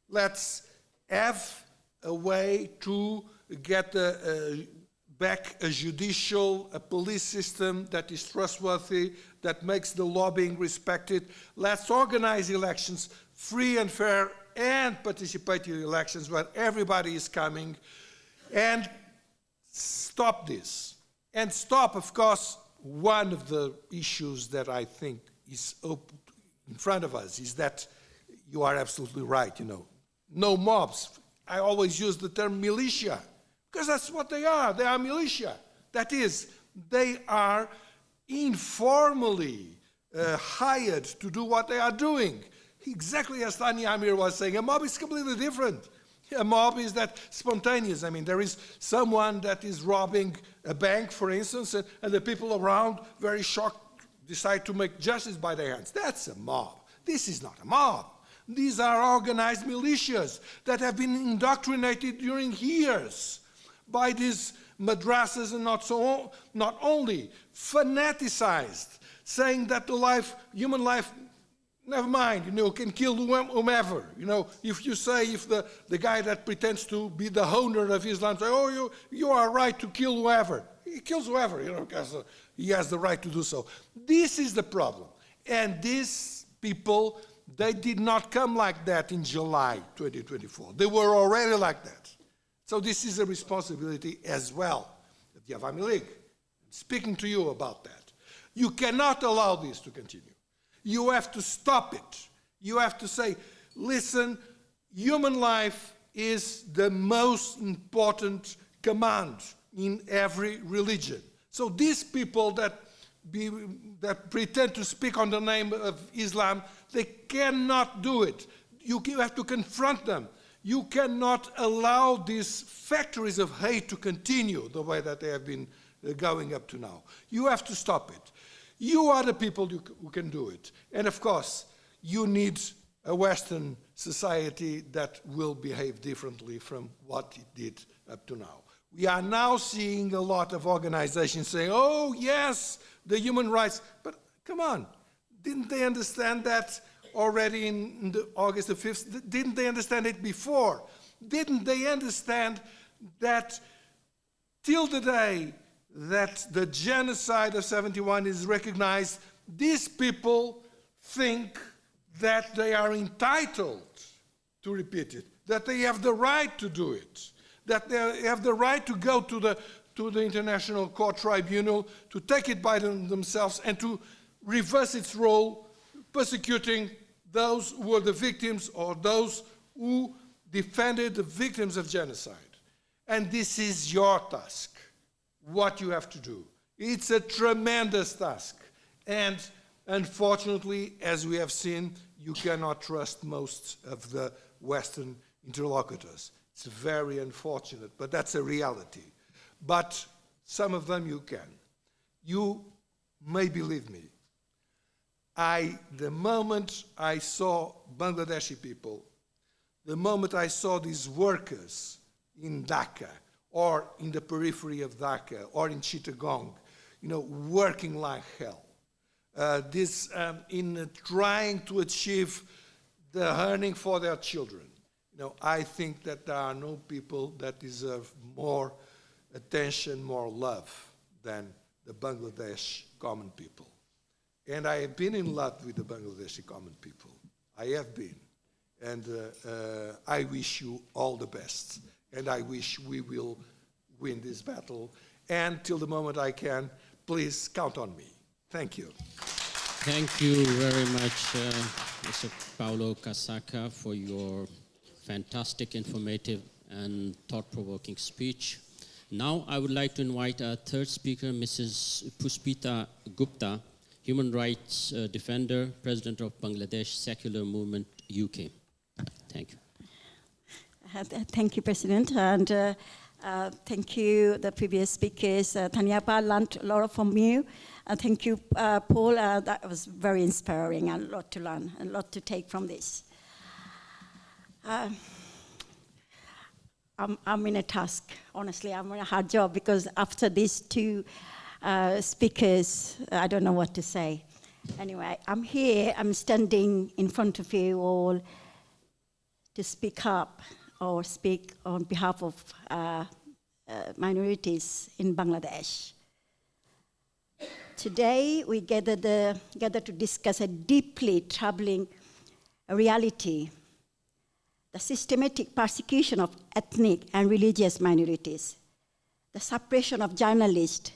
Let's have a way to get back a police system that is trustworthy, that makes the lobbying respected. Let's organize elections, free and fair and participative elections where everybody is coming, and stop this. And stop, of course, one of the issues that I think is in front of us is that you are absolutely right, no mobs. I always use the term militia, because that's what they are. They are militia. That is, they are informally hired to do what they are doing. Exactly as Tania Amir was saying, a mob is completely different. A mob is that spontaneous. I mean, there is someone that is robbing a bank, for instance, and the people around, very shocked, decide to make justice by their hands. That's a mob. This is not a mob. These are organized militias that have been indoctrinated during years by these madrasas and not only fanaticized, saying that human life, never mind, can kill whomever. If you say, if the guy that pretends to be the owner of Islam say, oh, you are right to kill whoever. He kills whoever, because he has the right to do so. This is the problem. And these people, they did not come like that in July 2024. They were already like that. So this is a responsibility as well of the Awamilleauge. I'm speaking to you about that. You cannot allow this to continue. You have to stop it. You have to say, listen, human life is the most important command in every religion. So these people that pretend to speak on the name of Islam, they cannot do it. You have to confront them. You cannot allow these factories of hate to continue the way that they have been going up to now. You have to stop it. You are the people who can do it. And of course, you need a Western society that will behave differently from what it did up to now. We are now seeing a lot of organizations saying, oh, yes, the human rights. But come on, didn't they understand that already in August the 5th? Didn't they understand it before? Didn't they understand that till the day that the genocide of 71 is recognized, these people think that they are entitled to repeat it, that they have the right to do it, that they have the right to go to the International Court Tribunal, to take it by themselves and to reverse its role, persecuting those who were the victims or those who defended the victims of genocide. And this is your task, what you have to do. It's a tremendous task. And unfortunately, as we have seen, you cannot trust most of the Western interlocutors. It's very unfortunate, but that's a reality. But some of them you can. You may believe me. The moment I saw Bangladeshi people, the moment I saw these workers in Dhaka, or in the periphery of Dhaka, or in Chittagong, working like hell, in trying to achieve the earning for their children. I think that there are no people that deserve more attention, more love than the Bangladesh common people. And I have been in love with the Bangladeshi common people. I have been. And I wish you all the best. And I wish we will win this battle. And till the moment I can, please count on me. Thank you. Thank you very much, Mr. Paulo Casaca, for your fantastic, informative, and thought-provoking speech. Now I would like to invite our third speaker, Mrs. Puspita Gupta, Human Rights Defender, President of Bangladesh Secular Movement, UK. Thank you. Thank you, President, and thank you, the previous speakers. Tania, I learned a lot from you. Thank you, Paul. That was very inspiring, and a lot to learn, and a lot to take from this. I'm in a task, honestly. I'm in a hard job because after these two speakers, I don't know what to say. Anyway, I'm here, I'm standing in front of you all to speak up or speak on behalf of minorities in Bangladesh. Today, we gather to discuss a deeply troubling reality, the systematic persecution of ethnic and religious minorities, the suppression of journalists,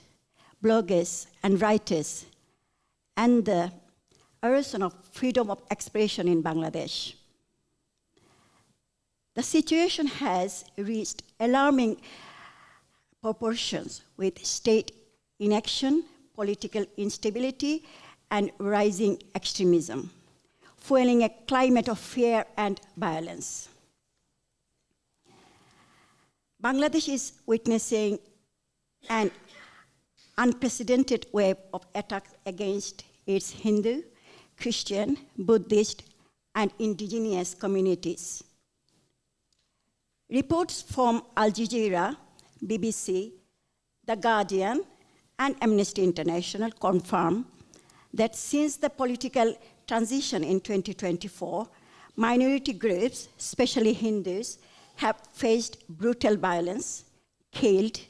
bloggers, and writers, and the erosion of freedom of expression in Bangladesh. The situation has reached alarming proportions with state inaction, political instability, and rising extremism, fueling a climate of fear and violence. Bangladesh is witnessing an unprecedented wave of attacks against its Hindu, Christian, Buddhist, and indigenous communities. Reports from Al Jazeera, BBC, The Guardian, and Amnesty International confirm that since the political transition in 2024, minority groups, especially Hindus, have faced brutal violence, killed,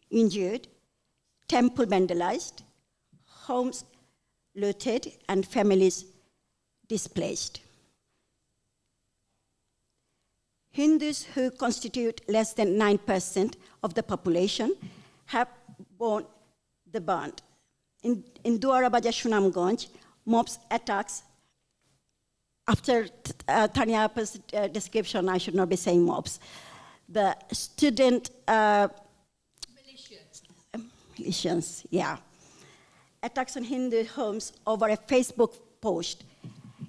injured, temple vandalized, homes looted, and families displaced. Hindus, who constitute less than 9% of the population, have borne the brunt. In Duara Bajar Sunamganj, mobs attacks, after Tania's description, I should not be saying mobs. The student militias, yeah. Attacks on Hindu homes over a Facebook post.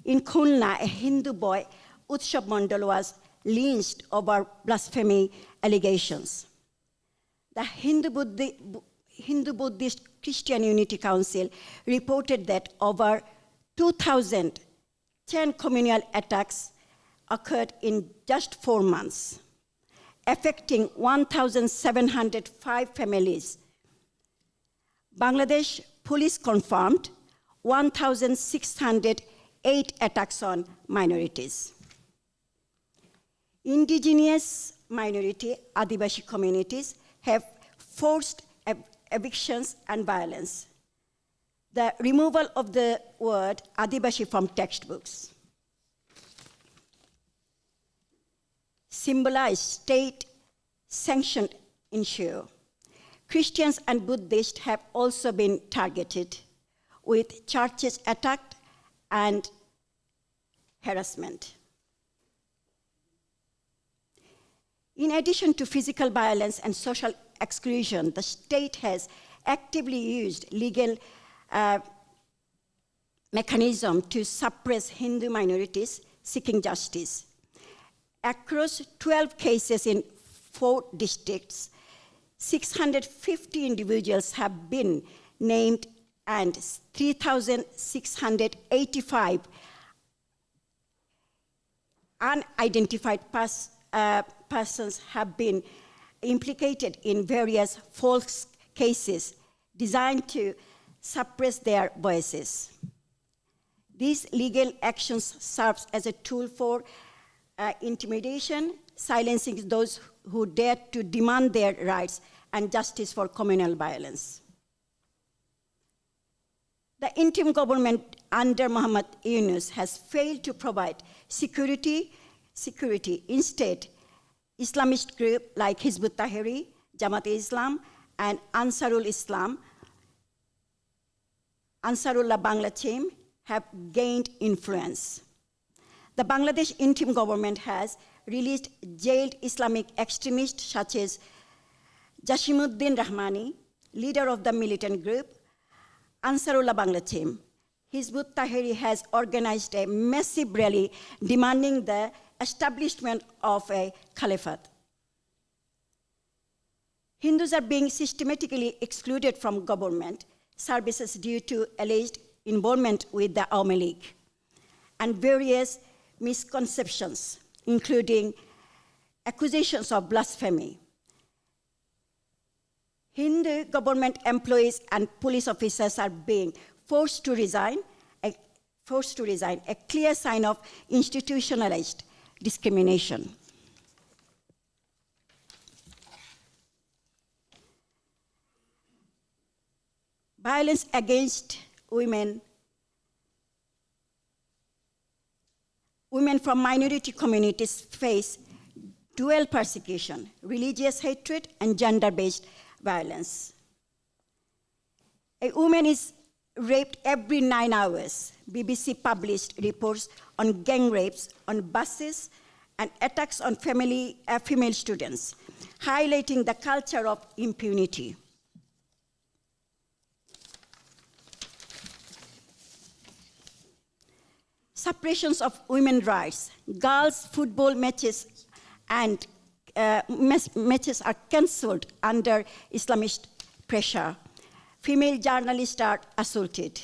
In Khulna, a Hindu boy, Utshab Mandal, was lynched over blasphemy allegations. The Hindu Buddhist Christian Unity Council reported that over 2,010 communal attacks occurred in just 4 months, affecting 1,705 families. Bangladesh police confirmed 1,608 attacks on minorities. Indigenous minority, Adivasi communities have forced evictions and violence. The removal of the word Adivasi from textbooks symbolized state-sanctioned issue. Christians and Buddhists have also been targeted, with churches attacked and harassment. In addition to physical violence and social exclusion, the state has actively used legal mechanism to suppress Hindu minorities seeking justice. Across 12 cases in 4 districts, 650 individuals have been named and 3,685 unidentified persons have been implicated in various false cases designed to suppress their voices. These legal actions serve as a tool for intimidation, silencing those who dare to demand their rights and justice for communal violence. The interim government under Muhammad Yunus has failed to provide security. Instead, Islamist groups like Hizb ut-Tahrir, Jamaat-e-Islam, and Ansarul-Islam, Ansarullah Bangla team have gained influence. The Bangladesh interim government has released jailed Islamic extremists such as Jashimuddin Rahmani, leader of the militant group, Ansarullah Bangla team. Hizb ut-Tahrir has organized a massive rally demanding the establishment of a caliphate. Hindus are being systematically excluded from government services due to alleged involvement with the Awamilleauge and various misconceptions, including accusations of blasphemy. Hindu government employees and police officers are being forced to resign, a clear sign of institutionalized discrimination. Violence against women from minority communities face dual persecution, religious hatred, and gender-based violence. A woman is raped every 9 hours. BBC published reports on gang rapes on buses and attacks on female students, highlighting the culture of impunity. Suppressions of women's rights, girls' football matches, and matches are cancelled under Islamist pressure. Female journalists are assaulted.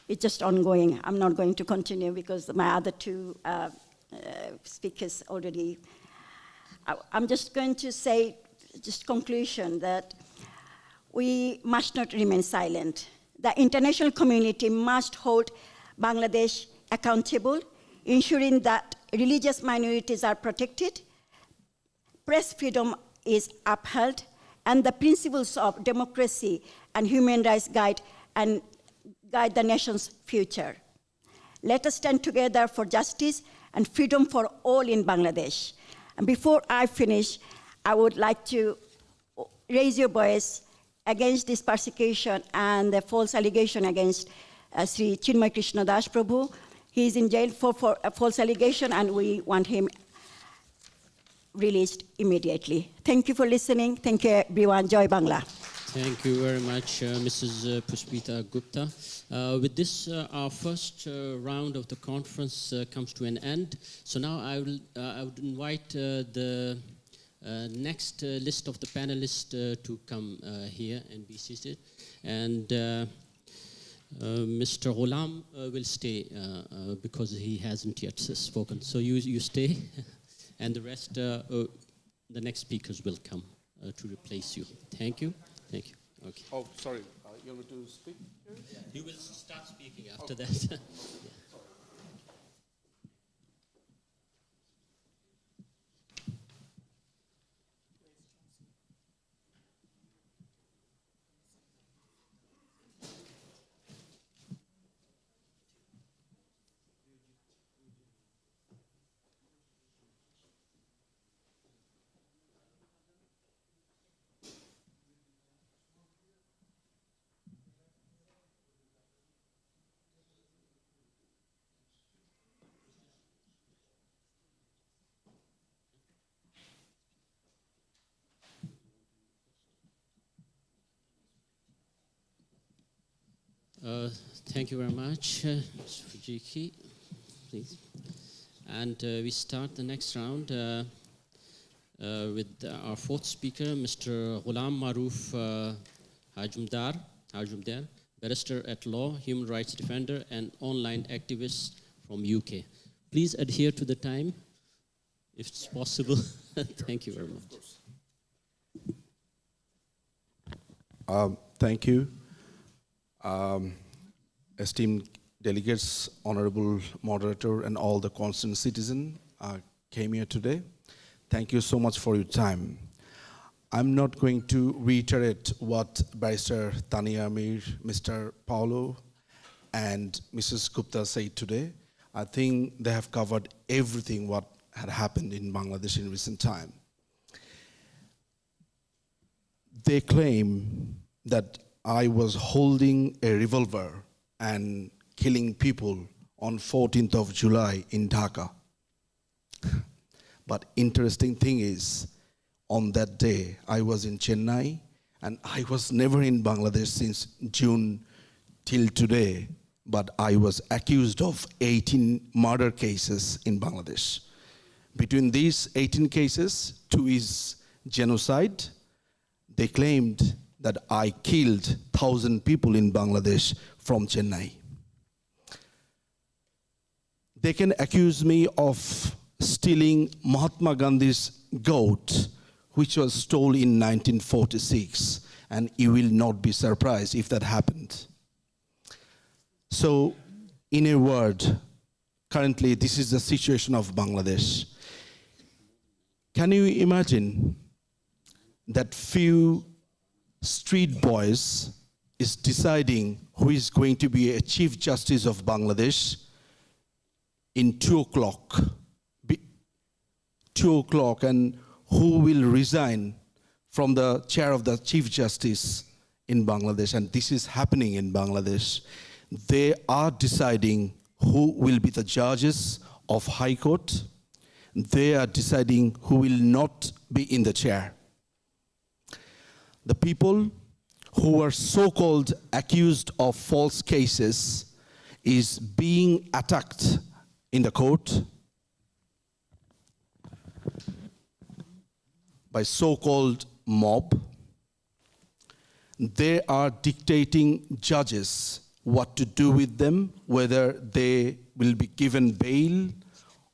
It's just ongoing. I'm not going to continue because my other two speakers already. I'm just going to say, just conclusion, that we must not remain silent. The international community must hold Bangladesh accountable, ensuring that religious minorities are protected, press freedom is upheld, and the principles of democracy and human rights guide the nation's future. Let us stand together for justice and freedom for all in Bangladesh. And before I finish, I would like to raise your voice against this persecution and the false allegation against Sri Chinmay Krishna Das Prabhu. He is in jail for a false allegation, and we want him released immediately. Thank you for listening. Thank you, everyone. Joy Bangla. Thank you very much, Mrs. Puspita Gupta. With this, our first round of the conference comes to an end. So now I would invite the next list of the panelists to come here and be seated. And Mr. Ghulam will stay because he hasn't yet spoken. So you stay, and the rest, the next speakers will come to replace you. Thank you. Thank you. Okay. Oh, sorry. You want me to speak? You will start speaking after that. Yeah. Thank you very much, Ms. Fujiki, please. And we start the next round with our fourth speaker, Mr. Ghulam Maruf Mojumder, barrister at law, human rights defender, and online activist from UK. Please adhere to the time, if it's possible. Thank you very much. Thank you. Esteemed delegates, honorable moderator, and all the concerned citizens came here today. Thank you so much for your time. I'm not going to reiterate what Barister Tania Amir, Mr. Paulo, and Mrs. Gupta said today. I think they have covered everything what had happened in Bangladesh in recent time. They claim that I was holding a revolver and killing people on 14th of July in Dhaka. But interesting thing is, on that day, I was in Chennai, and I was never in Bangladesh since June till today, but I was accused of 18 murder cases in Bangladesh. Between these 18 cases, 2 is genocide. They claimed that I killed 1,000 people in Bangladesh from Chennai. They can accuse me of stealing Mahatma Gandhi's goat, which was stolen in 1946, and you will not be surprised if that happened. So, in a word, currently this is the situation of Bangladesh. Can you imagine that few street boys is deciding who is going to be a Chief Justice of Bangladesh in 2 o'clock, and who will resign from the chair of the Chief Justice in Bangladesh, and this is happening in Bangladesh. They are deciding who will be the judges of High Court. They are deciding who will not be in the chair. The people who are so-called accused of false cases is being attacked in the court by so-called mob. They are dictating judges what to do with them, whether they will be given bail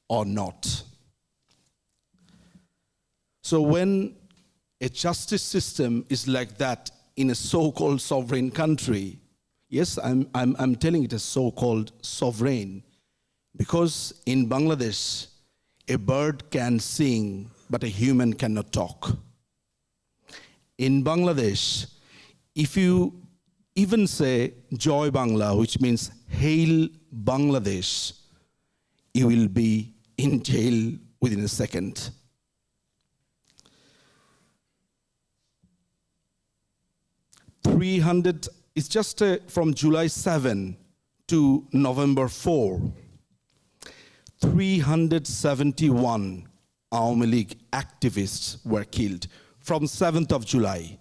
or not. So when a justice system is like that in a so-called sovereign country, yes, I'm telling it a so-called sovereign, because in Bangladesh, a bird can sing, but a human cannot talk. In Bangladesh, if you even say Joy Bangla, which means Hail Bangladesh, you will be in jail within a second. It's just from July 7 to November 4, 371 Awamilleauge activists were killed from 7th of July.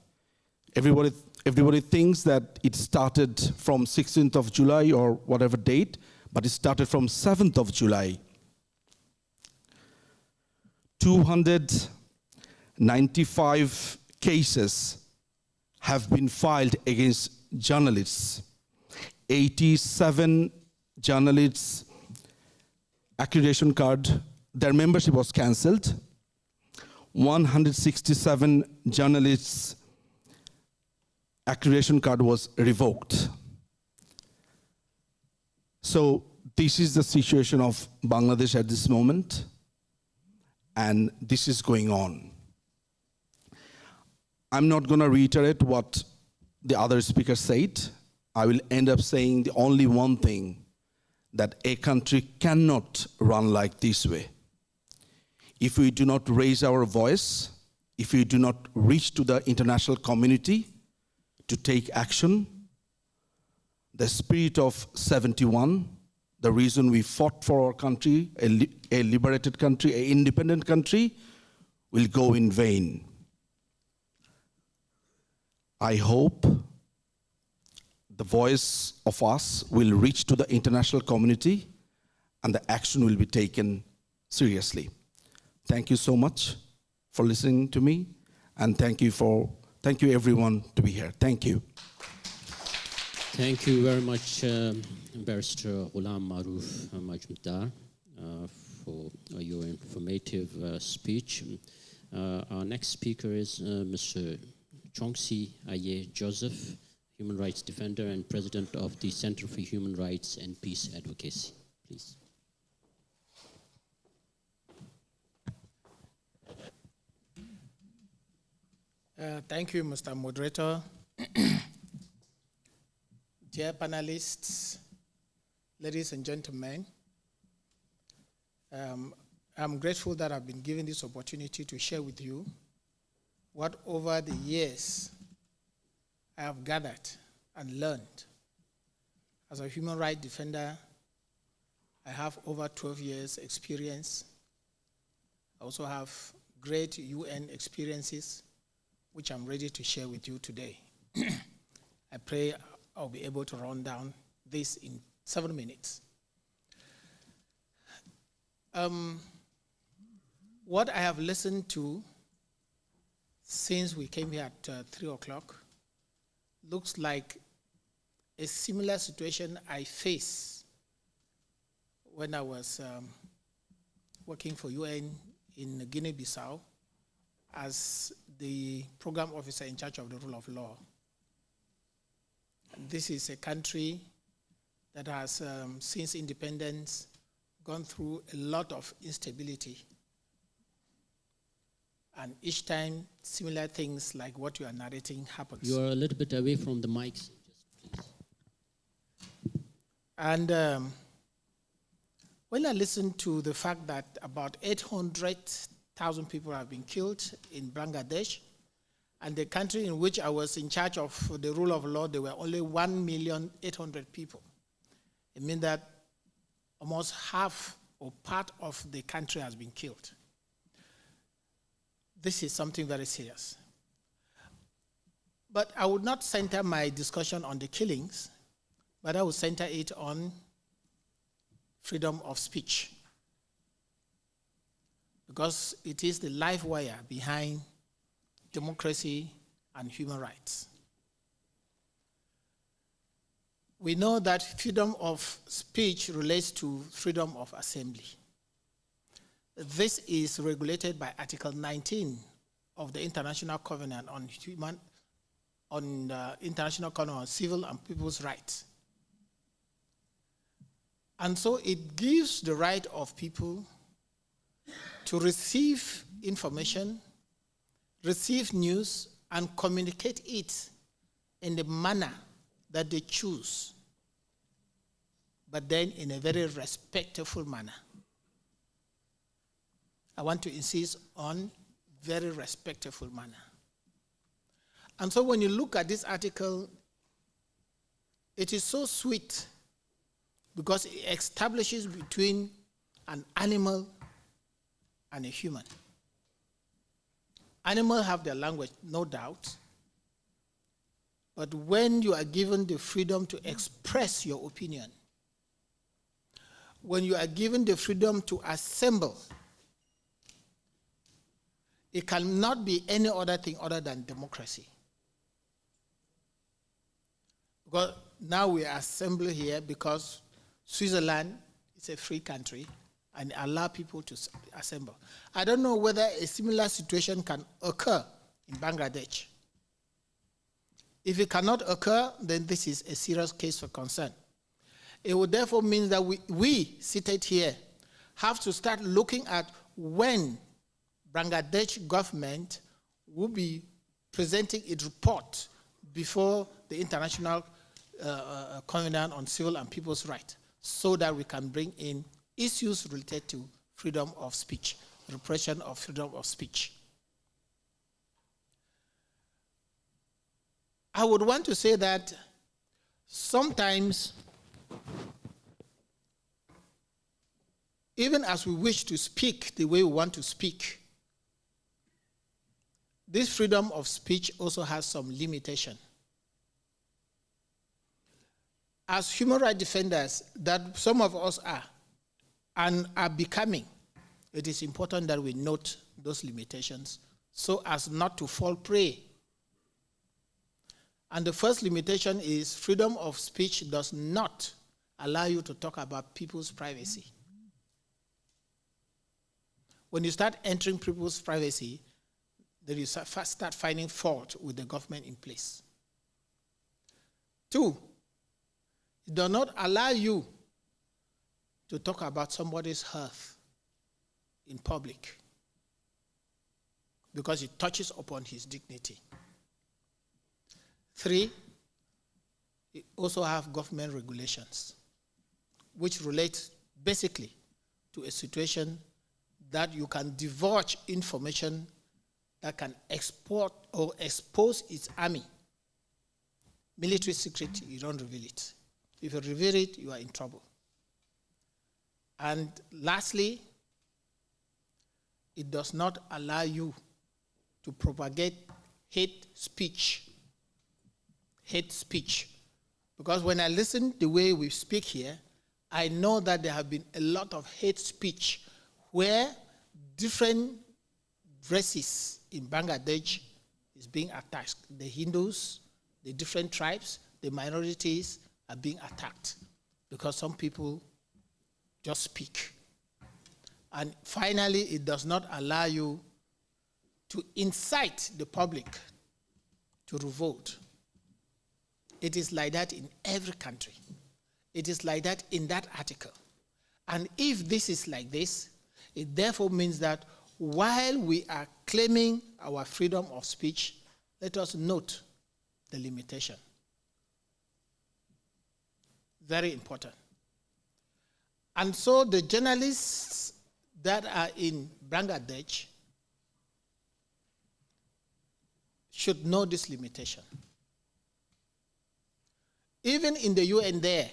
Everybody thinks that it started from 16th of July or whatever date, but it started from 7th of July. 295 cases have been filed against journalists. 87 journalists' accreditation card, their membership was cancelled. 167 journalists' accreditation card was revoked. So this is the situation of Bangladesh at this moment, and this is going on. I'm not going to reiterate what the other speaker said. I will end up saying the only one thing, that a country cannot run like this way. If we do not raise our voice, if we do not reach to the international community to take action, the spirit of 71, the reason we fought for our country, a liberated country, an independent country, will go in vain. I hope the voice of us will reach to the international community and the action will be taken seriously. Thank you so much for listening to me, and thank you everyone to be here. Thank you. Thank you very much, Barister Mojumder, for your informative speech. Our next speaker is Mr. Chongsi Aye Joseph, human rights defender and president of the Center for Human Rights and Peace Advocacy. Please. Thank you, Mr. Moderator. Dear panelists, ladies and gentlemen, I'm grateful that I've been given this opportunity to share with you what over the years I have gathered and learned. As a human rights defender, I have over 12 years experience. I also have great UN experiences, which I'm ready to share with you today. I pray I'll be able to run down this in 7 minutes. What I have listened to since we came here at 3 o'clock looks like a similar situation I faced when I was working for UN in Guinea-Bissau as the program officer in charge of the rule of law. This is a country that has, since independence, gone through a lot of instability. And each time, similar things like what you are narrating happens. You are a little bit away from the mics, please. And when I listen to the fact that about 800,000 people have been killed in Bangladesh, and the country in which I was in charge of the rule of law, there were only 1,800,000 people. It means that almost half or part of the country has been killed. This is something very serious. But I would not center my discussion on the killings, but I would center it on freedom of speech, because it is the life wire behind democracy and human rights. We know that freedom of speech relates to freedom of assembly. This is regulated by Article 19 of the International Covenant on International Covenant on Civil and People's Rights. And so it gives the right of people to receive information, receive news, and communicate it in the manner that they choose, but then in a very respectful manner. I want to insist on very respectful manner. And so when you look at this article, it is so sweet because it establishes between an animal and a human. Animals have their language, no doubt, but when you are given the freedom to express your opinion, when you are given the freedom to assemble, it cannot be any other thing other than democracy. Because now we are assembling here because Switzerland is a free country and allow people to assemble. I don't know whether a similar situation can occur in Bangladesh. If it cannot occur, then this is a serious case for concern. It would therefore mean that we seated here have to start looking at when Bangladesh government will be presenting its report before the International Covenant on Civil and People's Rights, so that we can bring in issues related to freedom of speech, repression of freedom of speech. I would want to say that sometimes, even as we wish to speak the way we want to speak, this freedom of speech also has some limitation. As human rights defenders, that some of us are and are becoming, it is important that we note those limitations so as not to fall prey. And the first limitation is freedom of speech does not allow you to talk about people's privacy. When you start entering people's privacy, then you start finding fault with the government in place. 2, it does not allow you to talk about somebody's health in public because it touches upon his dignity. 3, it also have government regulations which relate basically to a situation that you can divulge information that can export or expose its army. Military secret, you don't reveal it. If you reveal it, you are in trouble. And lastly, it does not allow you to propagate hate speech. Hate speech. Because when I listen the way we speak here, I know that there have been a lot of hate speech where different races in Bangladesh is being attacked. The Hindus, the different tribes, the minorities are being attacked because some people just speak. And finally, it does not allow you to incite the public to revolt. It is like that in every country. It is like that in that article. And if this is like this, it therefore means that while we are claiming our freedom of speech, let us note the limitation. Very important. And so the journalists that are in Bangladesh should know this limitation. Even in the UN there,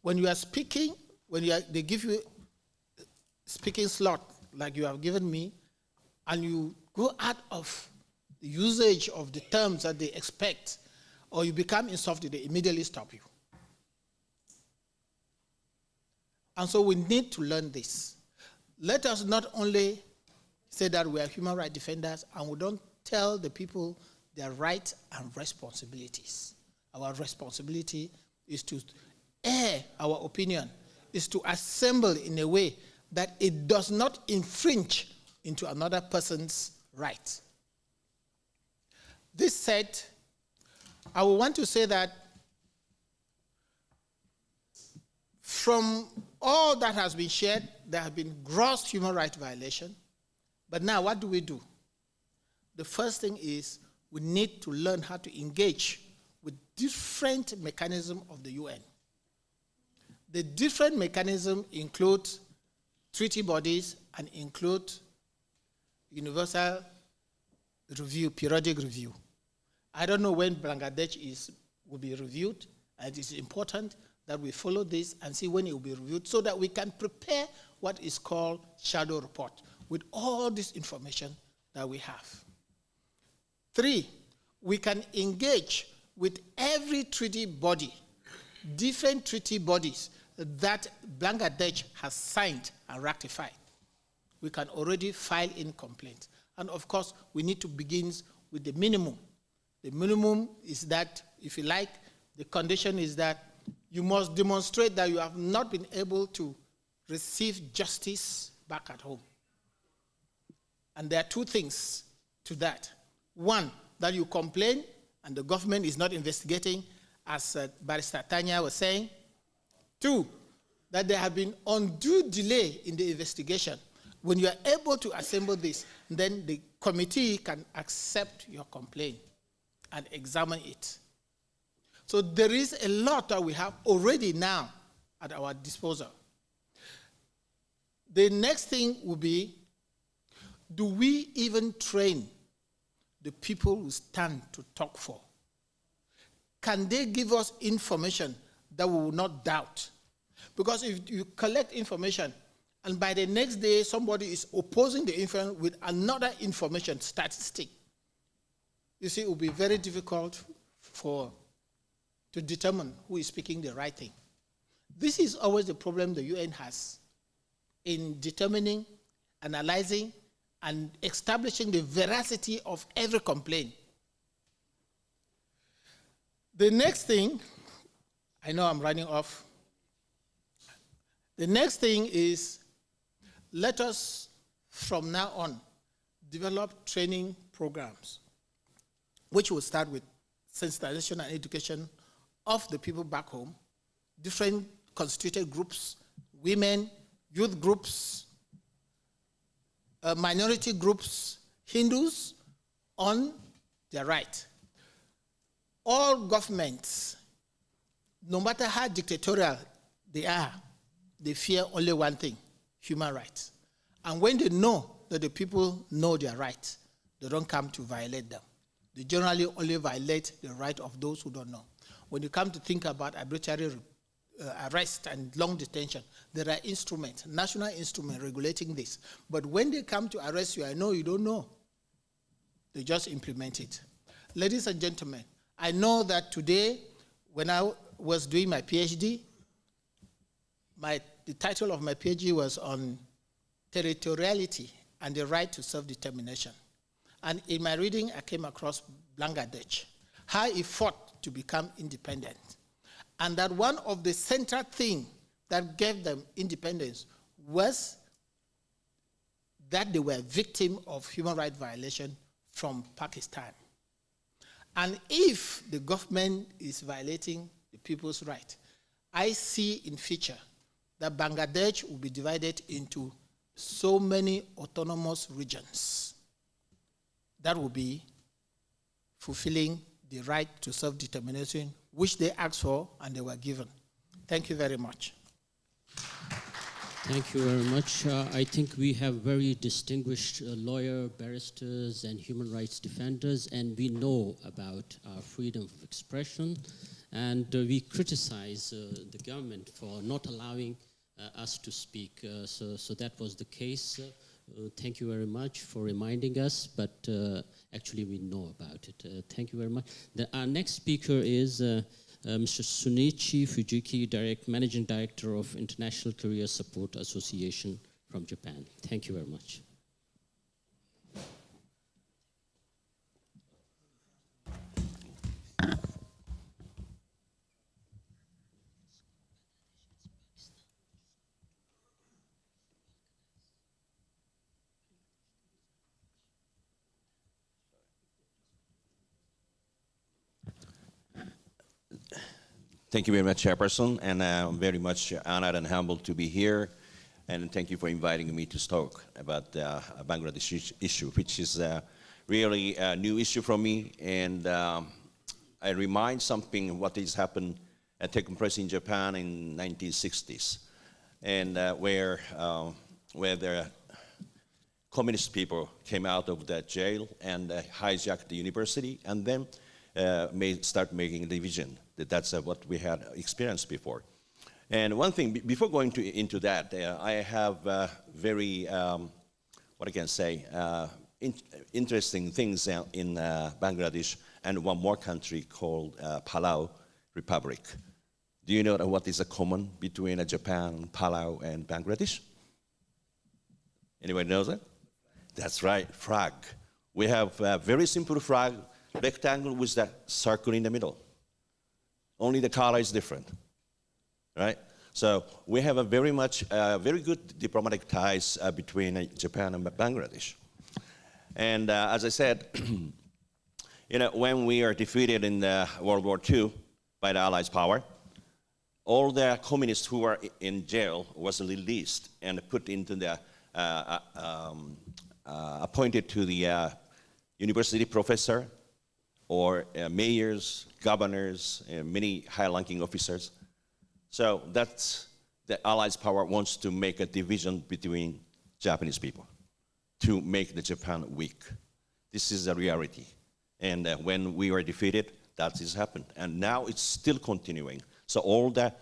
when you are speaking, they give you speaking slot like you have given me, and you go out of the usage of the terms that they expect, or you become insulted, they immediately stop you. And so we need to learn this. Let us not only say that we are human rights defenders and we don't tell the people their rights and responsibilities. Our responsibility is to air our opinion, is to assemble in a way that it does not infringe into another person's rights. This said, I would want to say that from all that has been shared, there have been gross human rights violations. But now what do? The first thing is we need to learn how to engage with different mechanisms of the UN. The different mechanisms include treaty bodies and include universal review, periodic review. I don't know when Bangladesh will be reviewed, and it is important that we follow this and see when it will be reviewed so that we can prepare what is called shadow report with all this information that we have. 3, we can engage with every treaty body, different treaty bodies that Bangladesh has signed and ratified. We can already file in complaints. And of course, we need to begin with the minimum. The minimum is that, if you like, the condition is that you must demonstrate that you have not been able to receive justice back at home. And there are 2 things to that. 1, that you complain and the government is not investigating, as Barister Tania was saying. 2, that there have been undue delay in the investigation. When you are able to assemble this, then the committee can accept your complaint and examine it. So there is a lot that we have already now at our disposal. The next thing will be, do we even train the people who stand to talk for? Can they give us information that we will not doubt? Because if you collect information and by the next day somebody is opposing the information with another information statistic, you see, it will be very difficult to determine who is speaking the right thing. This is always the problem the UN has in determining, analyzing, and establishing the veracity of every complaint. The next thing, I know I'm running off. The next thing is, let us, from now on, develop training programs, which will start with sensitization and education of the people back home, different constituted groups, women, youth groups, minority groups, Hindus, on their right. All governments, no matter how dictatorial they are, they fear only one thing: human rights. And when they know that the people know their rights, they don't come to violate them. They generally only violate the right of those who don't know. When you come to think about arbitrary arrest and long detention, there are instruments, national instruments regulating this. But when they come to arrest you, I know you don't know. They just implement it. Ladies and gentlemen, I know that today, when I was doing my PhD, the title of my PhD was on territoriality and the right to self-determination. And in my reading, I came across Bangladesh, how it fought to become independent. And that one of the central things that gave them independence was that they were victims of human rights violation from Pakistan. And if the government is violating the people's right, I see in future that Bangladesh will be divided into so many autonomous regions that will be fulfilling the right to self-determination, which they asked for and they were given. Thank you very much. Thank you very much. I think we have very distinguished lawyer, barristers, and human rights defenders, and we know about our freedom of expression, and we criticize the government for not allowing us to speak. So that was the case Thank you very much for reminding us, but actually we know about it. Thank you very much. Our next speaker is Mr. Sunichi Fujiki, Managing Director of International Career Support Association from Japan. Thank you very much. Thank you very much, Chairperson, and I'm very much honored and humbled to be here. And thank you for inviting me to talk about the Bangladesh issue, which is really a new issue for me. And I remind something what has happened taken place in Japan in 1960s, and where the communist people came out of the jail and hijacked the university, and then start making a division. That's what we had experienced before. And one thing, before going into that, I have very, what I can say, interesting things in Bangladesh and one more country called Palau Republic. Do you know what is a common between Japan, Palau, and Bangladesh? Anybody knows that? That's right, flag. We have a very simple flag, rectangle with that circle in the middle. Only the color is different, right? So we have a very good diplomatic ties between Japan and Bangladesh. And as I said, you know, when we are defeated in World War II by the Allies' power, all the communists who were in jail was released and put into the, appointed to the university professor, or mayors, governors, many high-ranking officers. So that's the Allies' power wants to make a division between Japanese people to make the Japan weak. This is a reality. And when we were defeated, that has happened. And now it's still continuing. So all the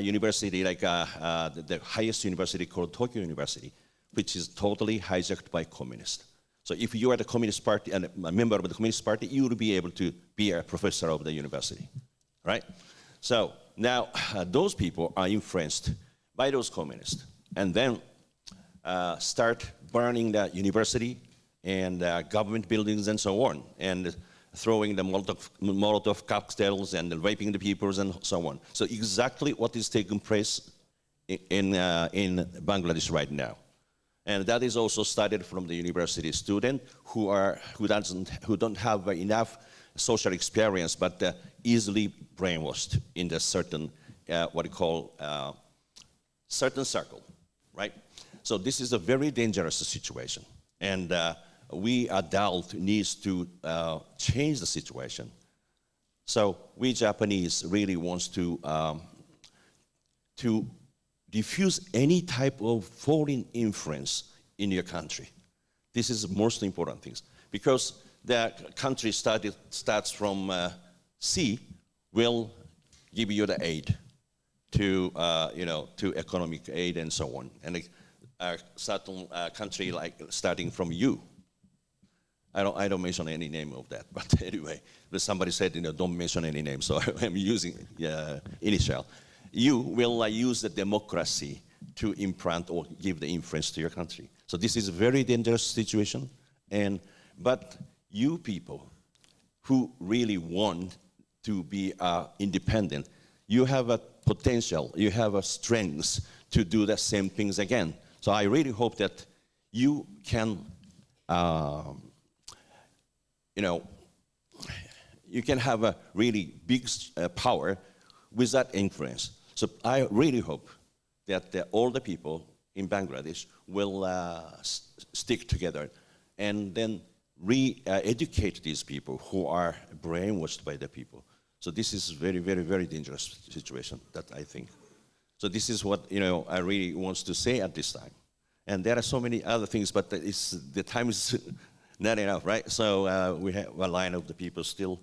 university, like the highest university called Tokyo University, which is totally hijacked by communists. So if you are the Communist Party and a member of the Communist Party, you will be able to be a professor of the university, right? So now those people are influenced by those communists and then start burning the university and government buildings and so on, and throwing the Molotov cocktails and raping the people and so on. So exactly what is taking place in Bangladesh right now. And that is also studied from the university student who don't have enough social experience, but easily brainwashed in the certain what we call certain circle, right? So this is a very dangerous situation, and we adults needs to change the situation. So we Japanese really wants to diffuse any type of foreign influence in your country. This is the most important thing, because the country starts from sea will give you the aid to to economic aid and so on, and a certain country like starting from you. I don't mention any name of that, but anyway, but somebody said don't mention any name, so I'm using initial. You will use the democracy to implant or give the influence to your country. So this is a very dangerous situation. But you people who really want to be independent, you have a potential, you have a strength to do the same things again. So I really hope that you can, you can have a really big power with that influence. So I really hope that all the people in Bangladesh will stick together and then re-educate these people who are brainwashed by the people. So this is very, very, very dangerous situation, that I think. So this is what I really want to say at this time. And there are so many other things, but the time is not enough, right? So we have a line of the people still.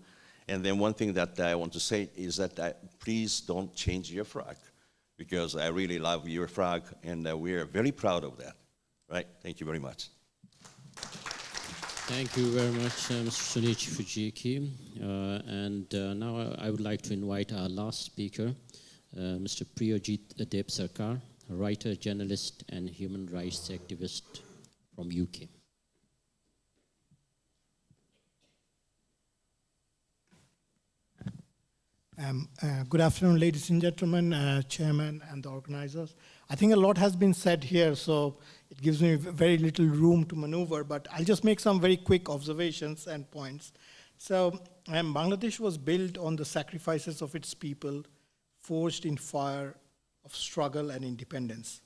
And then one thing that I want to say is that please don't change your flag, because I really love your flag, and we are very proud of that, right? Thank you very much. Thank you very much, Mr. Sunichi Fujiki. Now I would like to invite our last speaker, Mr. Priyojit Deb Sarkar, a writer, journalist, and human rights activist from UK. Good afternoon, ladies and gentlemen, chairman and the organizers. I think a lot has been said here, so it gives me very little room to maneuver, but I'll just make some very quick observations and points. So Bangladesh was built on the sacrifices of its people, forged in fire of struggle and independence.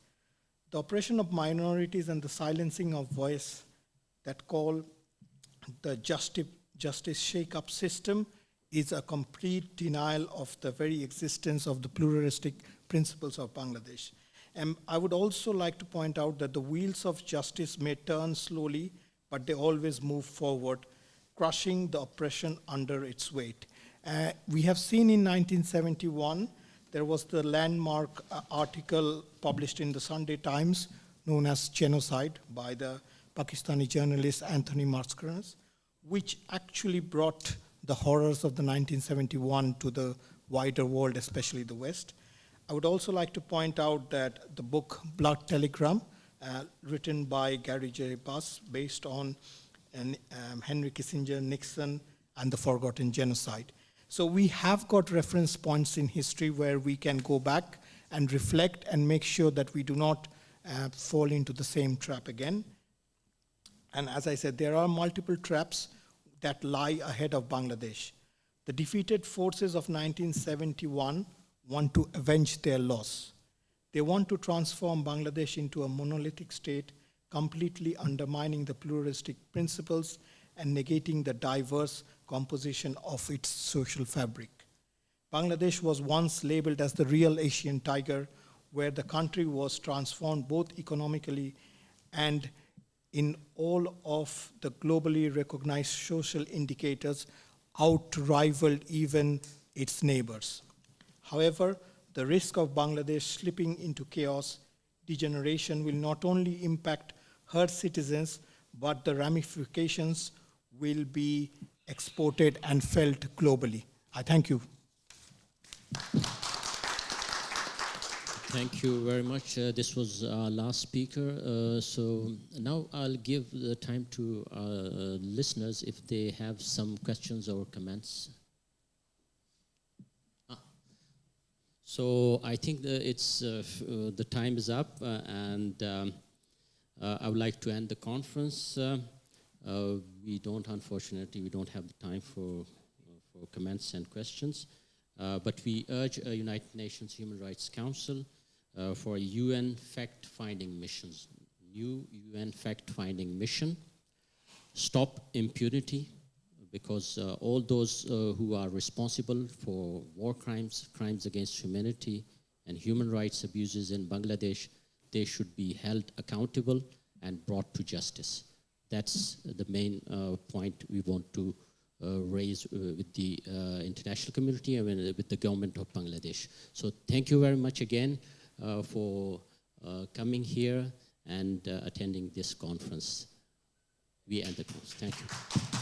The oppression of minorities and the silencing of voice that call the justice shake-up system is a complete denial of the very existence of the pluralistic principles of Bangladesh. And I would also like to point out that the wheels of justice may turn slowly, but they always move forward, crushing the oppression under its weight. We have seen in 1971, there was the landmark article published in the Sunday Times known as Genocide by the Pakistani journalist Anthony Mascarenhas, which actually brought the horrors of the 1971 to the wider world, especially the West. I would also like to point out that the book Blood Telegram, written by Gary J. Buss, based on Henry Kissinger, Nixon, and the Forgotten Genocide. So we have got reference points in history where we can go back and reflect and make sure that we do not fall into the same trap again. And as I said, there are multiple traps that lie ahead of Bangladesh. The defeated forces of 1971 want to avenge their loss. They want to transform Bangladesh into a monolithic state, completely undermining the pluralistic principles and negating the diverse composition of its social fabric. Bangladesh was once labeled as the real Asian tiger, where the country was transformed both economically and in all of the globally recognized social indicators, out-rivaled even its neighbors. However, the risk of Bangladesh slipping into chaos, degeneration will not only impact her citizens, but the ramifications will be exported and felt globally. I thank you. Thank you very much. This was our last speaker. So now I'll give the time to our listeners if they have some questions or comments. So I think the time is up, and I would like to end the conference. Unfortunately, we don't have the time for comments and questions, but we urge a United Nations Human Rights Council for a UN fact-finding mission, new UN fact-finding mission, stop impunity, because all those who are responsible for war crimes, crimes against humanity, and human rights abuses in Bangladesh, they should be held accountable and brought to justice. That's the main point we want to raise with the international community and with the government of Bangladesh. So thank you very much again for coming here and attending this conference. We end the conference. Thank you.